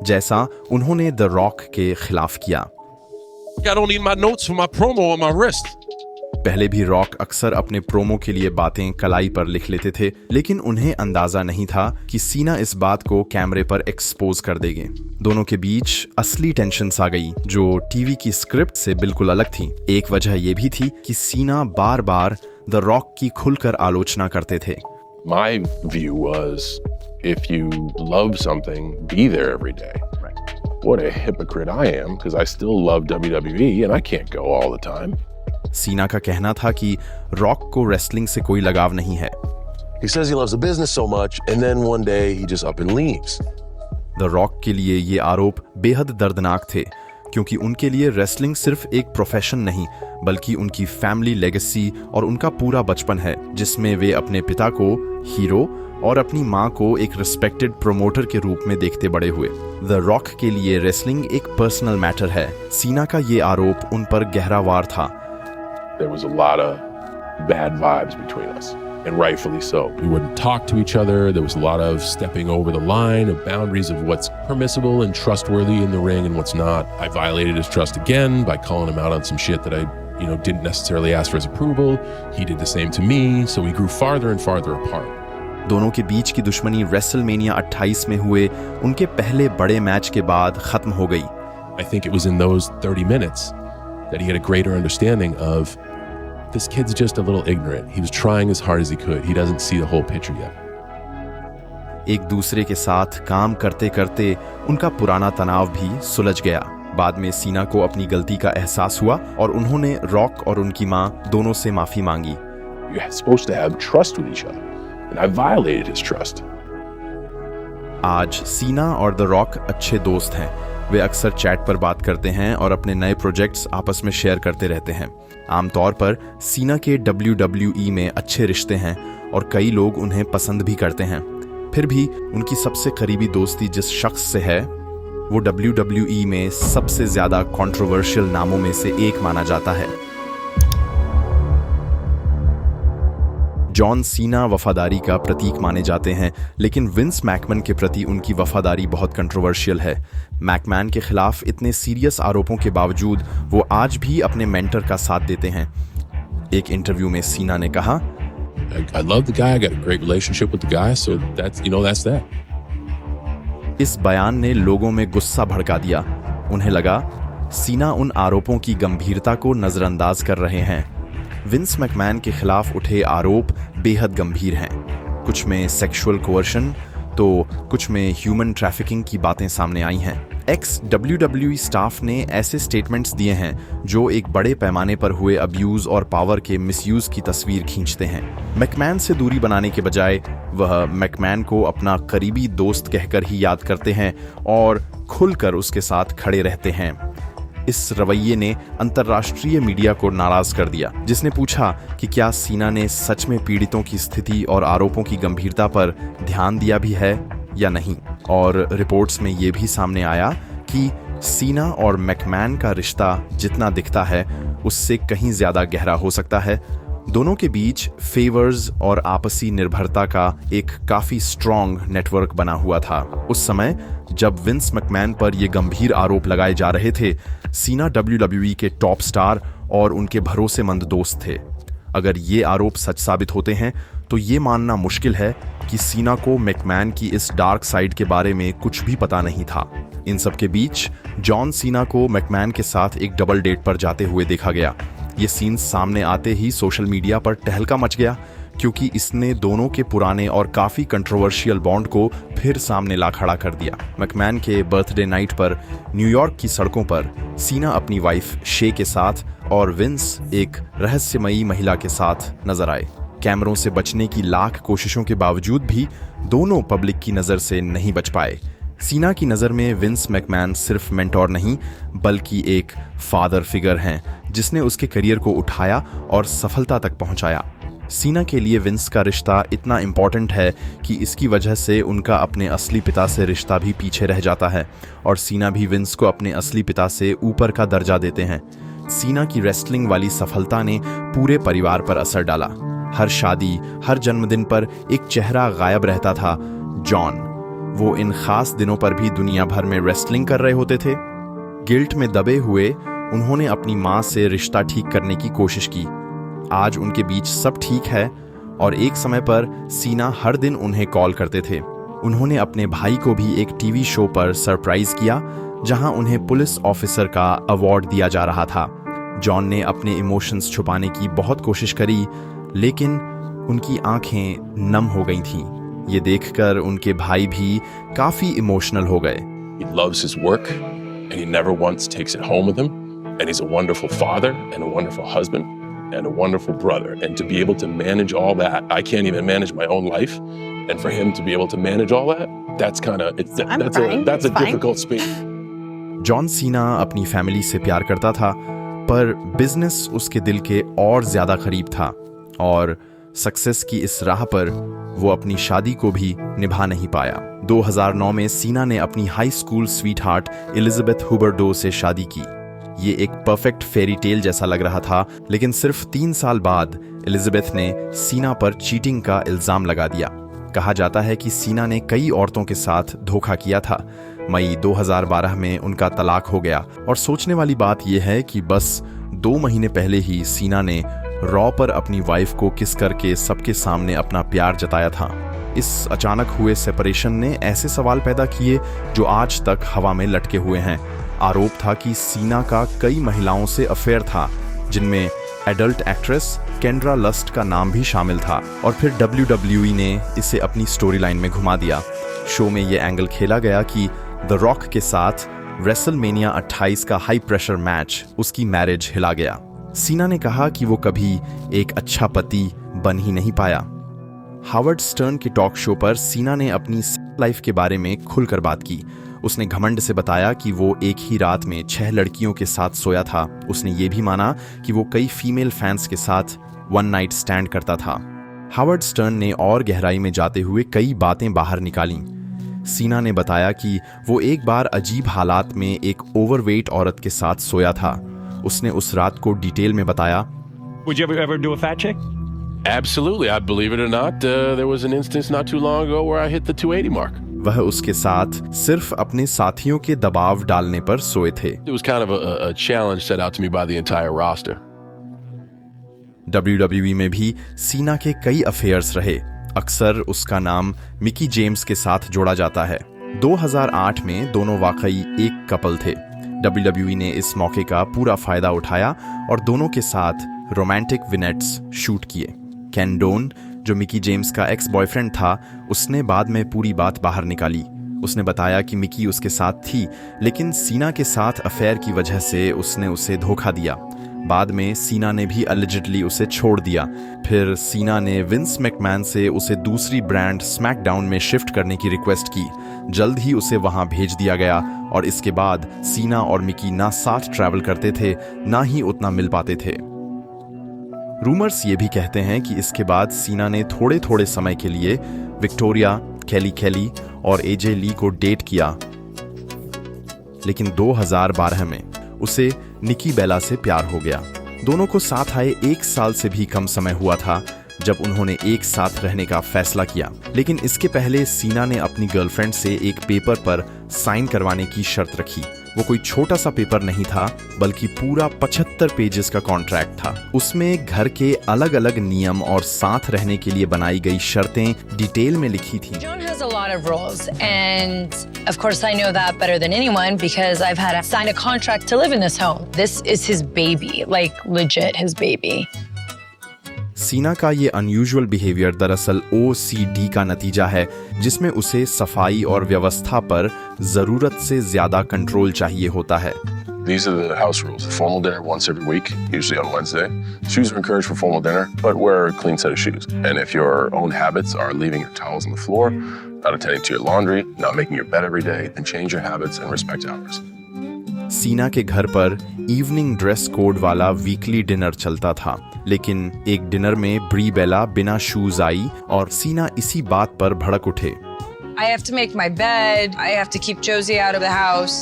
जैसा उन्होंने द रॉक के खिलाफ किया। I don't need my notes for my promo on my wrist. पहले भी रॉक अक्सर अपने प्रोमो के लिए बातें कलाई पर लिख लेते थे, लेकिन उन्हें अंदाजा नहीं था कि सीना इस बात को कैमरे पर एक्सपोज कर देंगे। दोनों के बीच असली टेंशन्स आ गई जो टीवी की स्क्रिप्ट से बिल्कुल अलग थी। एक वजह यह भी थी कि सीना बार बार द रॉक की खुलकर आलोचना करते थे। My view was, if you love something, be there every day. What a hypocrite I am, because I still love WWE and I can't go all the time. सीना का कहना था कि रॉक को रेसलिंग से कोई लगाव नहीं है। He says he loves the business so much, and then one day he just up and leaves. The rock के लिए ये आरोप बेहद दर्दनाक थे, क्योंकि उनके लिए रेसलिंग सिर्फ एक प्रोफेशन नहीं बल्कि उनकी फैमिली लेगेसी और उनका पूरा बचपन है, जिसमें वे अपने पिता को हीरो और अपनी माँ को एक रिस्पेक्टेड प्रोमोटर के रूप में देखते बड़े हुए। द रॉक के लिए रेसलिंग एक पर्सनल मैटर है। सीना का ये आरोप उन पर गहरा वार था। There was a lot of bad vibes between us, and rightfully so. We wouldn't talk to each other. There was a lot of stepping over the line of boundaries of what's permissible and trustworthy in the ring and what's not. I violated his trust again by calling him out on some shit that I, didn't necessarily ask for his approval. He did the same to me, so we grew farther and farther apart. दोनों के बीच की दुश्मनी WrestleMania 28 में हुए उनके पहले बड़े match के बाद खत्म हो गई। I think it was in those 30 minutes that he had a greater understanding of this kid's just a little ignorant. He was trying as hard as he could. He doesn't see the whole picture yet. एक दूसरे के साथ काम करते करते उनका पुराना तनाव भी सुलझ गया। बाद में सीना को अपनी गलती का एहसास हुआ और उन्होंने रॉक और उनकी मां दोनों से माफी मांगी। You're supposed to have trust with each other, and I violated his trust. आज सीना और द रॉक अच्छे दोस्त हैं। वे अक्सर चैट पर बात करते हैं और अपने नए प्रोजेक्ट्स आपस में शेयर करते रहते हैं। आमतौर पर सीना के WWE में अच्छे रिश्ते हैं और कई लोग उन्हें पसंद भी करते हैं। फिर भी उनकी सबसे करीबी दोस्ती जिस शख्स से है वो WWE में सबसे ज्यादा कंट्रोवर्शियल नामों में से एक माना जाता है। जॉन सीना वफादारी का प्रतीक माने जाते हैं, लेकिन विंस मैकमैन के प्रति उनकी वफादारी बहुत कंट्रोवर्शियल है। मैकमैन के खिलाफ इतने सीरियस आरोपों के बावजूद वो आज भी अपने मेंटर का साथ देते हैं। एक इंटरव्यू में सीना ने कहा, I love the guy. I got a great relationship with the guy, so that's that. इस बयान ने लोगों में गुस्सा भड़का दिया। उन्हें लगा सीना उन आरोपों की गंभीरता को नजरअंदाज कर रहे हैं। विंस मैकमैन के खिलाफ उठे आरोप बेहद गंभीर हैं। कुछ में सेक्सुअल कोअर्शन तो कुछ में ह्यूमन ट्रैफिकिंग की बातें सामने आई हैं। एक्स WWE स्टाफ ने ऐसे स्टेटमेंट्स दिए हैं जो एक बड़े पैमाने पर हुए अब्यूज और पावर के मिसयूज की तस्वीर खींचते हैं। मैकमैन से दूरी बनाने के बजाय वह मैकमैन को अपना करीबी दोस्त कहकर ही याद करते हैं और खुलकर उसके साथ खड़े रहते हैं। इस रवैये ने अंतर्राष्ट्रीय मीडिया को नाराज कर दिया, जिसने पूछा कि क्या सीना ने सच में पीड़ितों की स्थिति और आरोपों की गंभीरता पर ध्यान दिया भी है या नहीं। और रिपोर्ट्स में ये भी सामने आया कि सीना और मैकमैन का रिश्ता जितना दिखता है उससे कहीं ज्यादा गहरा हो सकता है। दोनों के बीच फेवर्स और आपसी निर्भरता का एक काफी स्ट्रॉन्ग नेटवर्क बना हुआ था। उस समय जब विंस मैकमैन पर ये गंभीर आरोप लगाए जा रहे थे, सीना WWE के टॉप स्टार और उनके भरोसेमंद दोस्त थे। अगर ये आरोप सच साबित होते हैं तो ये मानना मुश्किल है कि सीना को मैकमैन की इस डार्क साइड के बारे में कुछ भी पता नहीं था। इन सब के बीच जॉन सीना को मैकमैन के साथ एक डबल डेट पर जाते हुए देखा गया। ये सीन सामने आते ही सोशल मीडिया पर तहलका मच गया, क्योंकि इसने दोनों के पुराने और काफी कंट्रोवर्शियल बॉन्ड को फिर सामने ला खड़ा कर दिया। मैकमैन के बर्थडे नाइट पर न्यूयॉर्क की सड़कों पर सीना अपनी वाइफ शे के साथ और विंस एक रहस्यमयी महिला के साथ नजर आए। कैमरों से बचने की लाख कोशिशों के बावजूद भी दोनों पब्लिक की नजर से नहीं बच पाए। सीना की नज़र में विंस मैकमैन सिर्फ मेंटोर नहीं बल्कि एक फादर फिगर हैं, जिसने उसके करियर को उठाया और सफलता तक पहुंचाया। सीना के लिए विंस का रिश्ता इतना इम्पोर्टेंट है कि इसकी वजह से उनका अपने असली पिता से रिश्ता भी पीछे रह जाता है और सीना भी विंस को अपने असली पिता से ऊपर का दर्जा देते हैं। सीना की रेसलिंग वाली सफलता ने पूरे परिवार पर असर डाला। हर शादी, हर जन्मदिन पर एक चेहरा गायब रहता था, जॉन। वो इन खास दिनों पर भी दुनिया भर में रेसलिंग कर रहे होते थे। गिल्ट में दबे हुए उन्होंने अपनी माँ से रिश्ता ठीक करने की कोशिश की। आज उनके बीच सब ठीक है और एक समय पर सीना हर दिन उन्हें कॉल करते थे। उन्होंने अपने भाई को भी एक टीवी शो पर सरप्राइज किया जहां उन्हें पुलिस ऑफिसर का अवार्ड दिया जा रहा था। जॉन ने अपने इमोशंस छुपाने की बहुत कोशिश करी, लेकिन उनकी आंखें नम हो गई थीं। ये देखकर उनके भाई भी काफी इमोशनल हो गए। He loves his work and he never once takes it home with him, and he's a wonderful father and a wonderful husband and a wonderful brother, and to be able to manage all that, I can't even manage my own life, and for him to be able to manage all that, that's a difficult space. John Cena अपनी family से प्यार करता था, पर business उसके दिल के और ज्यादा करीब था और सक्सेस की इस राह पर वो अपनी शादी को भी निभा नहीं पाया। 2009 में सीना ने अपनी हाई स्कूल स्वीटहार्ट एलिजाबेथ हुबरडो से शादी की। ये एक परफेक्ट फेरी टेल जैसा लग रहा था, लेकिन सिर्फ 3 साल बाद एलिजाबेथ ने सीना पर चीटिंग का इल्जाम लगा दिया। कहा जाता है कि सीना ने कई औरतों के साथ धोखा किया था। मई 2012 में उनका तलाक हो गया और सोचने वाली बात यह है कि बस 2 महीने पहले ही सीना ने रॉ पर अपनी वाइफ को किस करके सबके सामने अपना प्यार जताया था। इस अचानक हुए सेपरेशन ने ऐसे सवाल पैदा किए जो आज तक हवा में लटके हुए हैं। आरोप था कि सीना का कई महिलाओं से अफेयर था, जिनमें एडल्ट एक्ट्रेस केंड्रा लस्ट का नाम भी शामिल था। और फिर WWE ने इसे अपनी स्टोरी लाइन में घुमा दिया। शो में ये एंगल खेला गया कि द रॉक के साथ रेसलमेनिया 28 का हाई प्रेशर मैच उसकी मैरिज हिला गया। सीना ने कहा कि वो कभी एक अच्छा पति बन ही नहीं पाया। हावर्ड स्टर्न के टॉक शो पर सीना ने अपनी लाइफ के बारे में खुलकर बात की। उसने घमंड से बताया कि वो एक ही रात में 6 लड़कियों के साथ सोया था। उसने ये भी माना कि वो कई फीमेल फैंस के साथ वन नाइट स्टैंड करता था। हावर्ड स्टर्न ने और गहराई में जाते हुए कई बातें बाहर निकाली। सीना ने बताया कि वो एक बार अजीब हालात में एक ओवरवेट औरत के साथ सोया था। उसने उस रात को डिटेल में बताया। Would you ever do a fat chick? Absolutely. I believe it or not, there was an instance not too long ago where I hit the 280 mark. वह उसके साथ सिर्फ अपने साथियों के दबाव डालने पर सोए थे। It was kind of a challenge set out to me by the entire roster. WWE में भी सीना के कई अफेयर्स रहे। अक्सर उसका नाम मिकी जेम्स के साथ जोड़ा जाता है। 2008 में दोनों वाकई एक कपल थे। WWE ने इस मौके का पूरा फायदा उठाया और दोनों के साथ रोमांटिक विनेट्स शूट किए। केन डोन, जो मिकी जेम्स का एक्स बॉयफ्रेंड था, उसने बाद में पूरी बात बाहर निकाली। उसने बताया कि मिकी उसके साथ थी, लेकिन सीना के साथ अफेयर की वजह से उसने उसे धोखा दिया। बाद में सीना ने भी अलिजिडली उसे छोड़ दिया। फिर सीना ने विंस मैकमैन से उसे दूसरी ब्रांड स्मैकडाउन में शिफ्ट करने की रिक्वेस्ट की। जल्द ही उसे वहां भेज दिया गया और इसके बाद सीना और मिकी ना साथ ट्रैवल करते थे, ना ही उतना मिल पाते थे। रूमर्स ये भी कहते हैं कि इसके बाद सीना ने थोड़े थोड़े समय के लिए विक्टोरिया, केली और एजे ली को डेट किया, लेकिन 2012 में उसे निकी बेला से प्यार हो गया। दोनों को साथ आए 1 साल से भी कम समय हुआ था जब उन्होंने एक साथ रहने का फैसला किया। लेकिन इसके पहले सीना ने अपनी गर्लफ्रेंड से एक पेपर पर साइन करवाने की शर्त रखी। वो कोई छोटा सा पेपर नहीं था, बल्कि पूरा 75 पेजेस का कॉन्ट्रैक्ट था। उसमें घर के अलग अलग नियम और साथ रहने के लिए बनाई गई शर्तें डिटेल में लिखी थी। John has a lot of rules, and of course I know that better than anyone because I've had to sign a contract to live in this home. This is his baby, like legit his baby. सीना का ये unusual behaviour दरअसल OCD का नतीजा है, जिसमें उसे सफाई और व्यवस्था पर जरूरत से ज्यादा कंट्रोल चाहिए होता है। These are the house rules. Formal dinner once every week, usually on Wednesday. Shoes are encouraged for formal dinner, but wear a clean set of shoes. And if your own habits are leaving your towels on the floor, not attending to your laundry, not making your bed every day, then change your habits and respect hours. सीना के घर पर evening dress code वाला weekly dinner चलता था, लेकिन एक dinner में ब्री बेला बिना शूज आई और सीना इसी बात पर भड़क उठे। I have to make my bed. I have to keep Josie out of the house.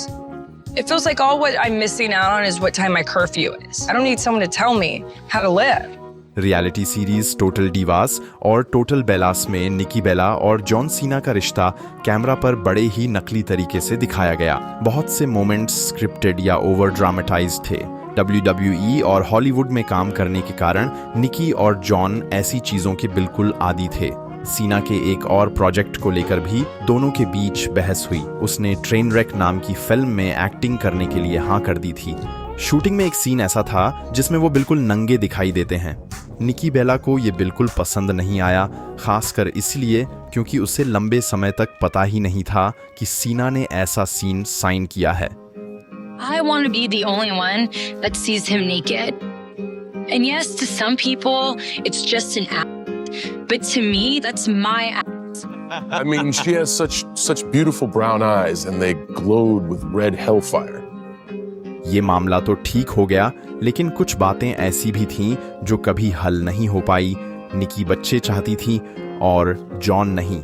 It feels like all what I'm missing out on is what time my curfew is. I don't need someone to tell me how to live. Reality series total Divas और total बेलास में निकी बेला और John Cena का रिश्ता camera पर बड़े ही नकली तरीके से दिखाया गया। बहुत से मोमेंट्स स्क्रिप्टेड या ओवर ड्रामेटाइज्ड थे। WWE और हॉलीवुड में काम करने के कारण निकी और जॉन ऐसी चीजों के बिल्कुल आदी थे। सीना के एक और प्रोजेक्ट को लेकर भी दोनों के बीच बहस हुई। उसने ट्रेन रेक नाम की फिल्म में एक्टिंग करने के लिए हाँ कर दी थी। शूटिंग में एक सीन ऐसा था जिसमें वो बिल्कुल नंगे दिखाई देते हैं। निकी बेला को ये बिल्कुल पसंद नहीं आया, खासकर इसलिए क्योंकि उसे लंबे समय तक पता ही नहीं था कि सीना ने ऐसा सीन साइन किया है। I want to be the only one that sees him naked. And yes, to some people, it's just an act. But to me, that's my act. I mean, she has such beautiful brown eyes and they glowed with red hellfire. ये मामला तो ठीक हो गया, लेकिन कुछ बातें ऐसी भी थीं जो कभी हल नहीं हो पाई। निकी बच्चे चाहती थी और जॉन नहीं।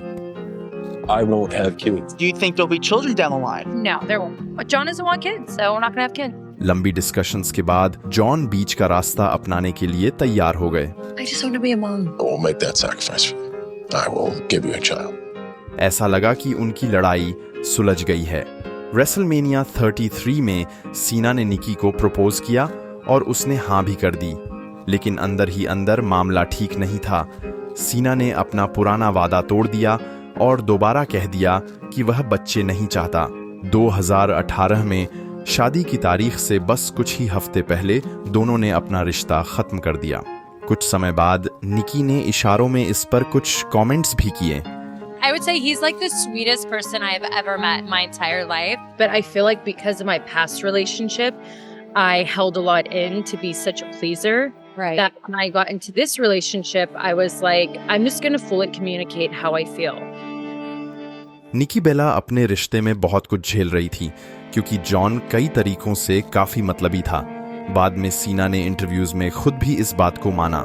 I won't have kids. Do you think there'll be children down the line? No, there won't. But John doesn't want kids, so we're not going to have kids. लंबी डिस्कशंस के बाद जॉन बीच का रास्ता अपनाने के लिए तैयार हो गए। I just want to be a mom. I will make that sacrifice for you. I will give you a child. ऐसा लगा कि उनकी लड़ाई सुलझ गई है। रेसलमेनिया 33 में सीना ने निकी को प्रपोज किया और उसने हाँ भी कर दी, लेकिन अंदर ही अंदर मामला ठीक नहीं था। सीना ने अपना पुराना वादा तोड़ दिया और दोबारा कह दिया कि वह बच्चे नहीं चाहता। 2018 में शादी की तारीख से बस कुछ ही हफ्ते पहले दोनों ने अपना रिश्ता खत्म कर दिया। कुछ समय बाद निकी ने इशारों में इस पर कुछ कमेंट्स भी किए। I would say he's like the sweetest person I've ever met my entire life. But I feel like because of my past relationship, I held a lot in to be such a pleaser. Right. That when I got into this relationship, I was like, I'm just going to fully communicate how I feel. निकी बेला अपने रिश्ते में बहुत कुछ झेल रही थी क्योंकि John कई तरीकों से काफी मतलबी था। बाद में सीना ने इंटरव्यूज में खुद भी इस बात को माना।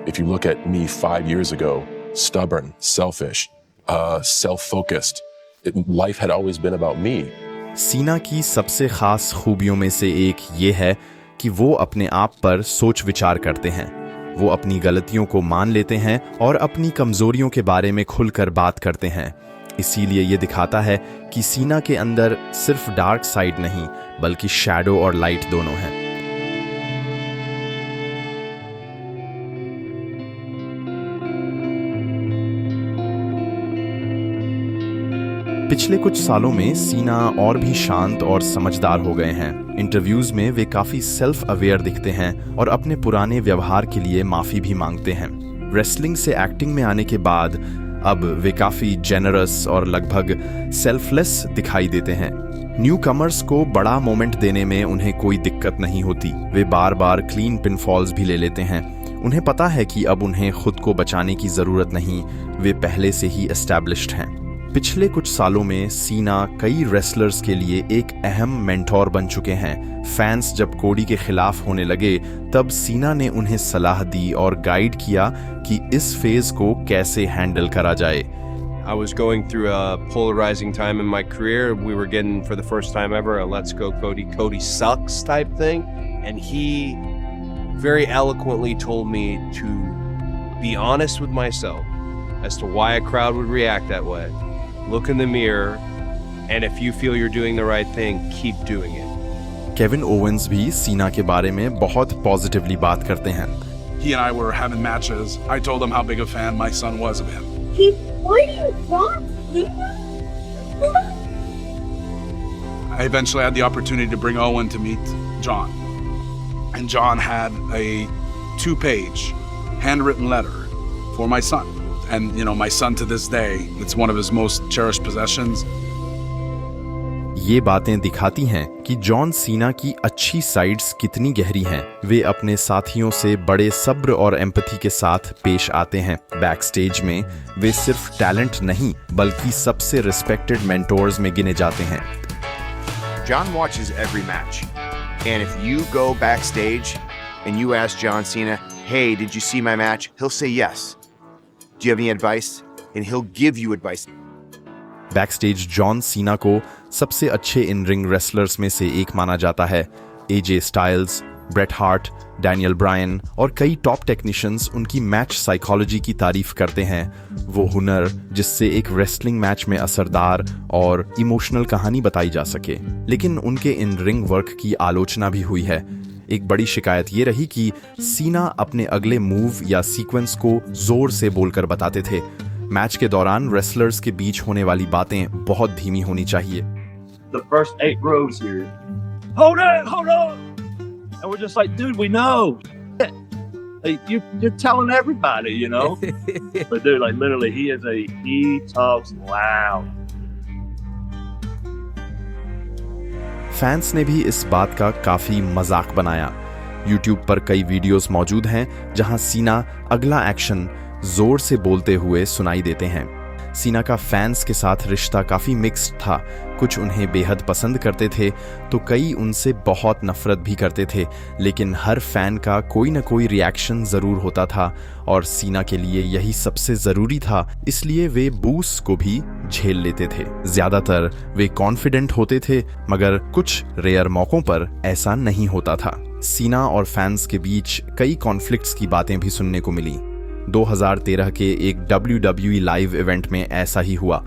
If you look at me 5 years ago, stubborn, selfish, self-focused, life had always been about me. सीना की सबसे खास खूबियों में से एक ये है कि वो अपने आप पर सोच विचार करते हैं। वो अपनी गलतियों को मान लेते हैं और अपनी कमजोरियों के बारे में खुलकर बात करते हैं। इसीलिए ये दिखाता है कि सीना के अंदर सिर्फ डार्क साइड नहीं बल्कि शैडो और लाइट दोनों हैं। पिछले कुछ सालों में सीना और भी शांत और समझदार हो गए हैं। इंटरव्यूज में वे काफी सेल्फ अवेयर दिखते हैं और अपने पुराने व्यवहार के लिए माफी भी मांगते हैं। रेसलिंग से एक्टिंग में आने के बाद अब वे काफी जेनरस और लगभग सेल्फलेस दिखाई देते हैं। न्यू कमर्स को बड़ा मोमेंट देने में उन्हें कोई दिक्कत नहीं होती। वे बार बार क्लीन पिनफॉल्स भी ले लेते हैं। उन्हें पता है कि अब उन्हें खुद को बचाने की जरूरत नहीं, वे पहले से ही एस्टैब्लिश्ड हैं। पिछले कुछ सालों में सीना कई रेसलर्स के लिए एक अहम मेंटोर बन चुके हैं। फैंस जब कोडी के खिलाफ होने लगे तब सीना ने उन्हें सलाह दी और गाइड किया कि इस फेज को कैसे हैंडल करा जाए। I was going through a polarizing time in my career. We were getting, for the first time ever, a "Let's go Cody, Cody sucks" type thing, and he very eloquently told me to be honest with myself as to why a crowd would react that way. Look in the mirror, and if you feel you're doing the right thing, keep doing it. Kevin Owens भी सीना के बारे में बहुत positively बात करते हैं। He and I were having matches. I told him how big a fan my son was of him. Why do you want Cena? I eventually had the opportunity to bring Owen to meet John. And John had a 2-page handwritten letter for my son. And, you know, my son to this day, it's one of his most cherished possessions. ये बातें दिखाती हैं कि John Cena की अच्छी sides कितनी गहरी हैं। वे अपने साथियों से बड़े सब्र और एम्पैथी के साथ पेश आते हैं। बैकस्टेज में वे सिर्फ टैलेंट नहीं बल्कि सबसे रिस्पेक्टेड मेंटोर्स में गिने जाते हैं। John watches every match. And if you go backstage and you ask John Cena, "Hey, did you see my match?" He'll say yes. Do you have any advice? And he'll give you advice. Backstage John Cena को सबसे अच्छे in ring wrestlers में से एक माना जाता है। AJ Styles, Bret Hart, Daniel Bryan और कई टॉप टेक्नीशियंस उनकी मैच साइकोलॉजी की तारीफ करते हैं। वो हुनर जिससे एक रेसलिंग मैच में असरदार और इमोशनल कहानी बताई जा सके। लेकिन उनके इन रिंग वर्क की आलोचना भी हुई है। एक बड़ी शिकायत ये रही कि सीना अपने अगले मूव या सीक्वेंस को जोर से बोलकर बताते थे। मैच के दौरान रेसलर्स के बीच होने वाली बातें बहुत धीमी होनी चाहिए। The first 8 rows here. Hold on. And we're just like, dude, we know. Like, you're telling everybody, you know? But dude, like literally, he talks loud. Fans ने भी इस बात का काफी मजाक बनाया। YouTube पर कई वीडियोस मौजूद हैं जहां सीना अगला एक्शन जोर से बोलते हुए सुनाई देते हैं। सीना का फैंस के साथ रिश्ता काफी मिक्स्ड था। कुछ उन्हें बेहद पसंद करते थे तो कई उनसे बहुत नफरत भी करते थे, लेकिन हर फैन का कोई न कोई रिएक्शन जरूर होता था और सीना के लिए यही सबसे जरूरी था, इसलिए वे बूस को भी झेल लेते थे। ज्यादातर वे कॉन्फिडेंट होते थे, मगर कुछ रेयर मौकों पर ऐसा नहीं होता था। सीना और फैंस के बीच कई कॉन्फ्लिक्ट्स की बातें भी सुनने को मिली। 2013 के एक WWE लाइव इवेंट में ऐसा ही हुआ।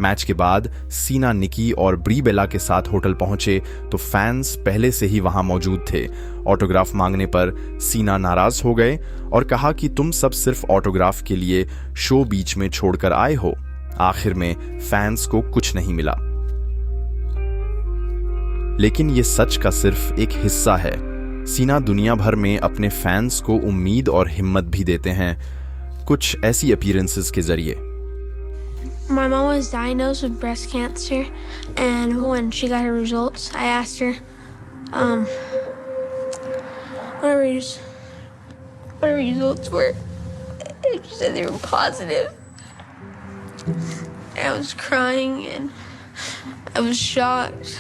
मैच के बाद सीना निकी और ब्री बेला के साथ होटल पहुंचे तो फैंस पहले से ही वहां मौजूद थे। ऑटोग्राफ मांगने पर सीना नाराज हो गए और कहा कि तुम सब सिर्फ ऑटोग्राफ के लिए शो बीच में छोड़कर आए हो। आखिर में फैंस को कुछ नहीं मिला। लेकिन ये सच का सिर्फ एक हिस्सा है। सीना दुनिया भर में अपने फैंस को उम्मीद और हिम्मत भी देते हैं, कुछ ऐसी अपीयरेंसेस के जरिए। My mom was diagnosed with breast cancer, and when she got her results, I asked her, what her results were. And she said they were positive. And I was crying, and I was shocked.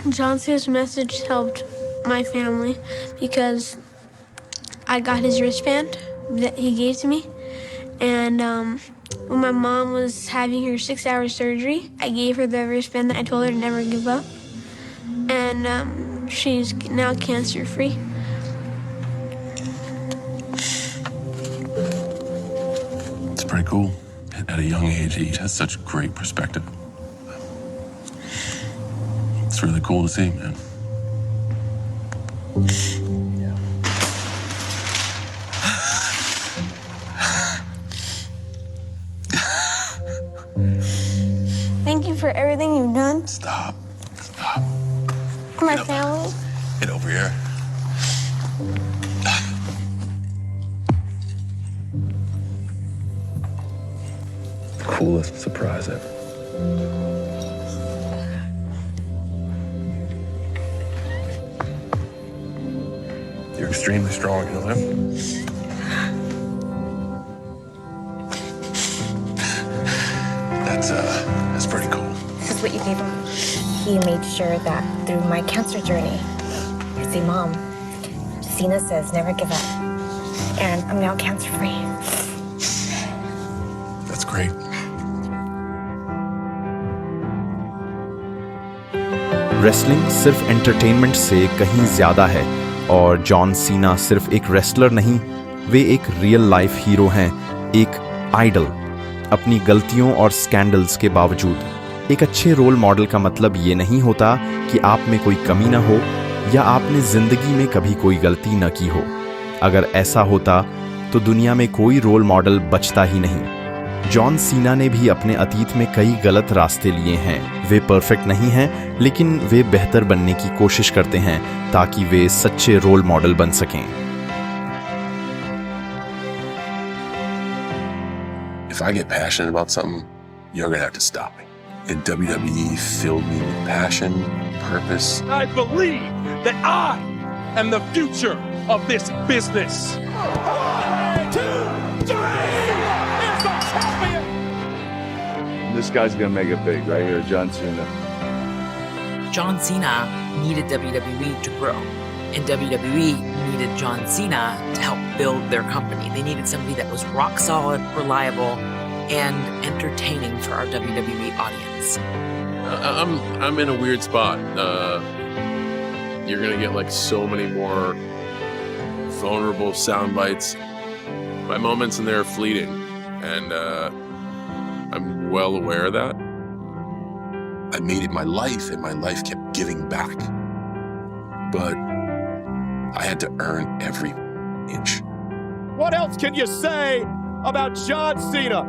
John Cena's message helped my family because I got his wristband that he gave to me, and when my mom was having her 6-hour surgery, I gave her the wristband that I told her to never give up. And she's now cancer-free. It's pretty cool. At a young age, he has such great perspective. It's really cool to see, man. Thank you for everything you've done. Stop. For my family. Get over here. Coolest surprise ever. You're extremely strong, you know that? That's pretty cool. This is what you gave him. He made sure that through my cancer journey, I say, Mom, Cena says never give up. And I'm now cancer-free. That's great. Wrestling सिर्फ entertainment से कहीं ज्यादा है, और John Cena सिर्फ एक wrestler नहीं, वे एक रियल लाइफ हीरो हैं, एक आइडल। अपनी गलतियों और स्कैंडल्स के बावजूद एक अच्छे रोल मॉडल का मतलब ये नहीं होता कि आप में कोई कमी ना हो या आपने जिंदगी में कभी कोई गलती न की हो। अगर ऐसा होता तो दुनिया में कोई रोल मॉडल बचता ही नहीं। जॉन सीना ने भी अपने अतीत में कई गलत रास्ते लिए हैं। वे परफेक्ट नहीं हैं, लेकिन वे बेहतर बनने की कोशिश करते हैं ताकि वे सच्चे रोल मॉडल बन सकें। If I get passionate about something, you're gonna have to stop me. And WWE filled me with passion, purpose. I believe that I am the future of this business. 1, 2, 3, it's a champion. This guy's gonna make it big right here, John Cena. John Cena needed WWE to grow, and WWE needed John Cena to help build their company. They needed somebody that was rock solid, reliable, and entertaining for our WWE audience. I'm in a weird spot. You're gonna get like so many more vulnerable sound bites. My moments in there are fleeting, and I'm well aware of that. I made it my life, and my life kept giving back. But I had to earn every inch. What else can you say about John Cena?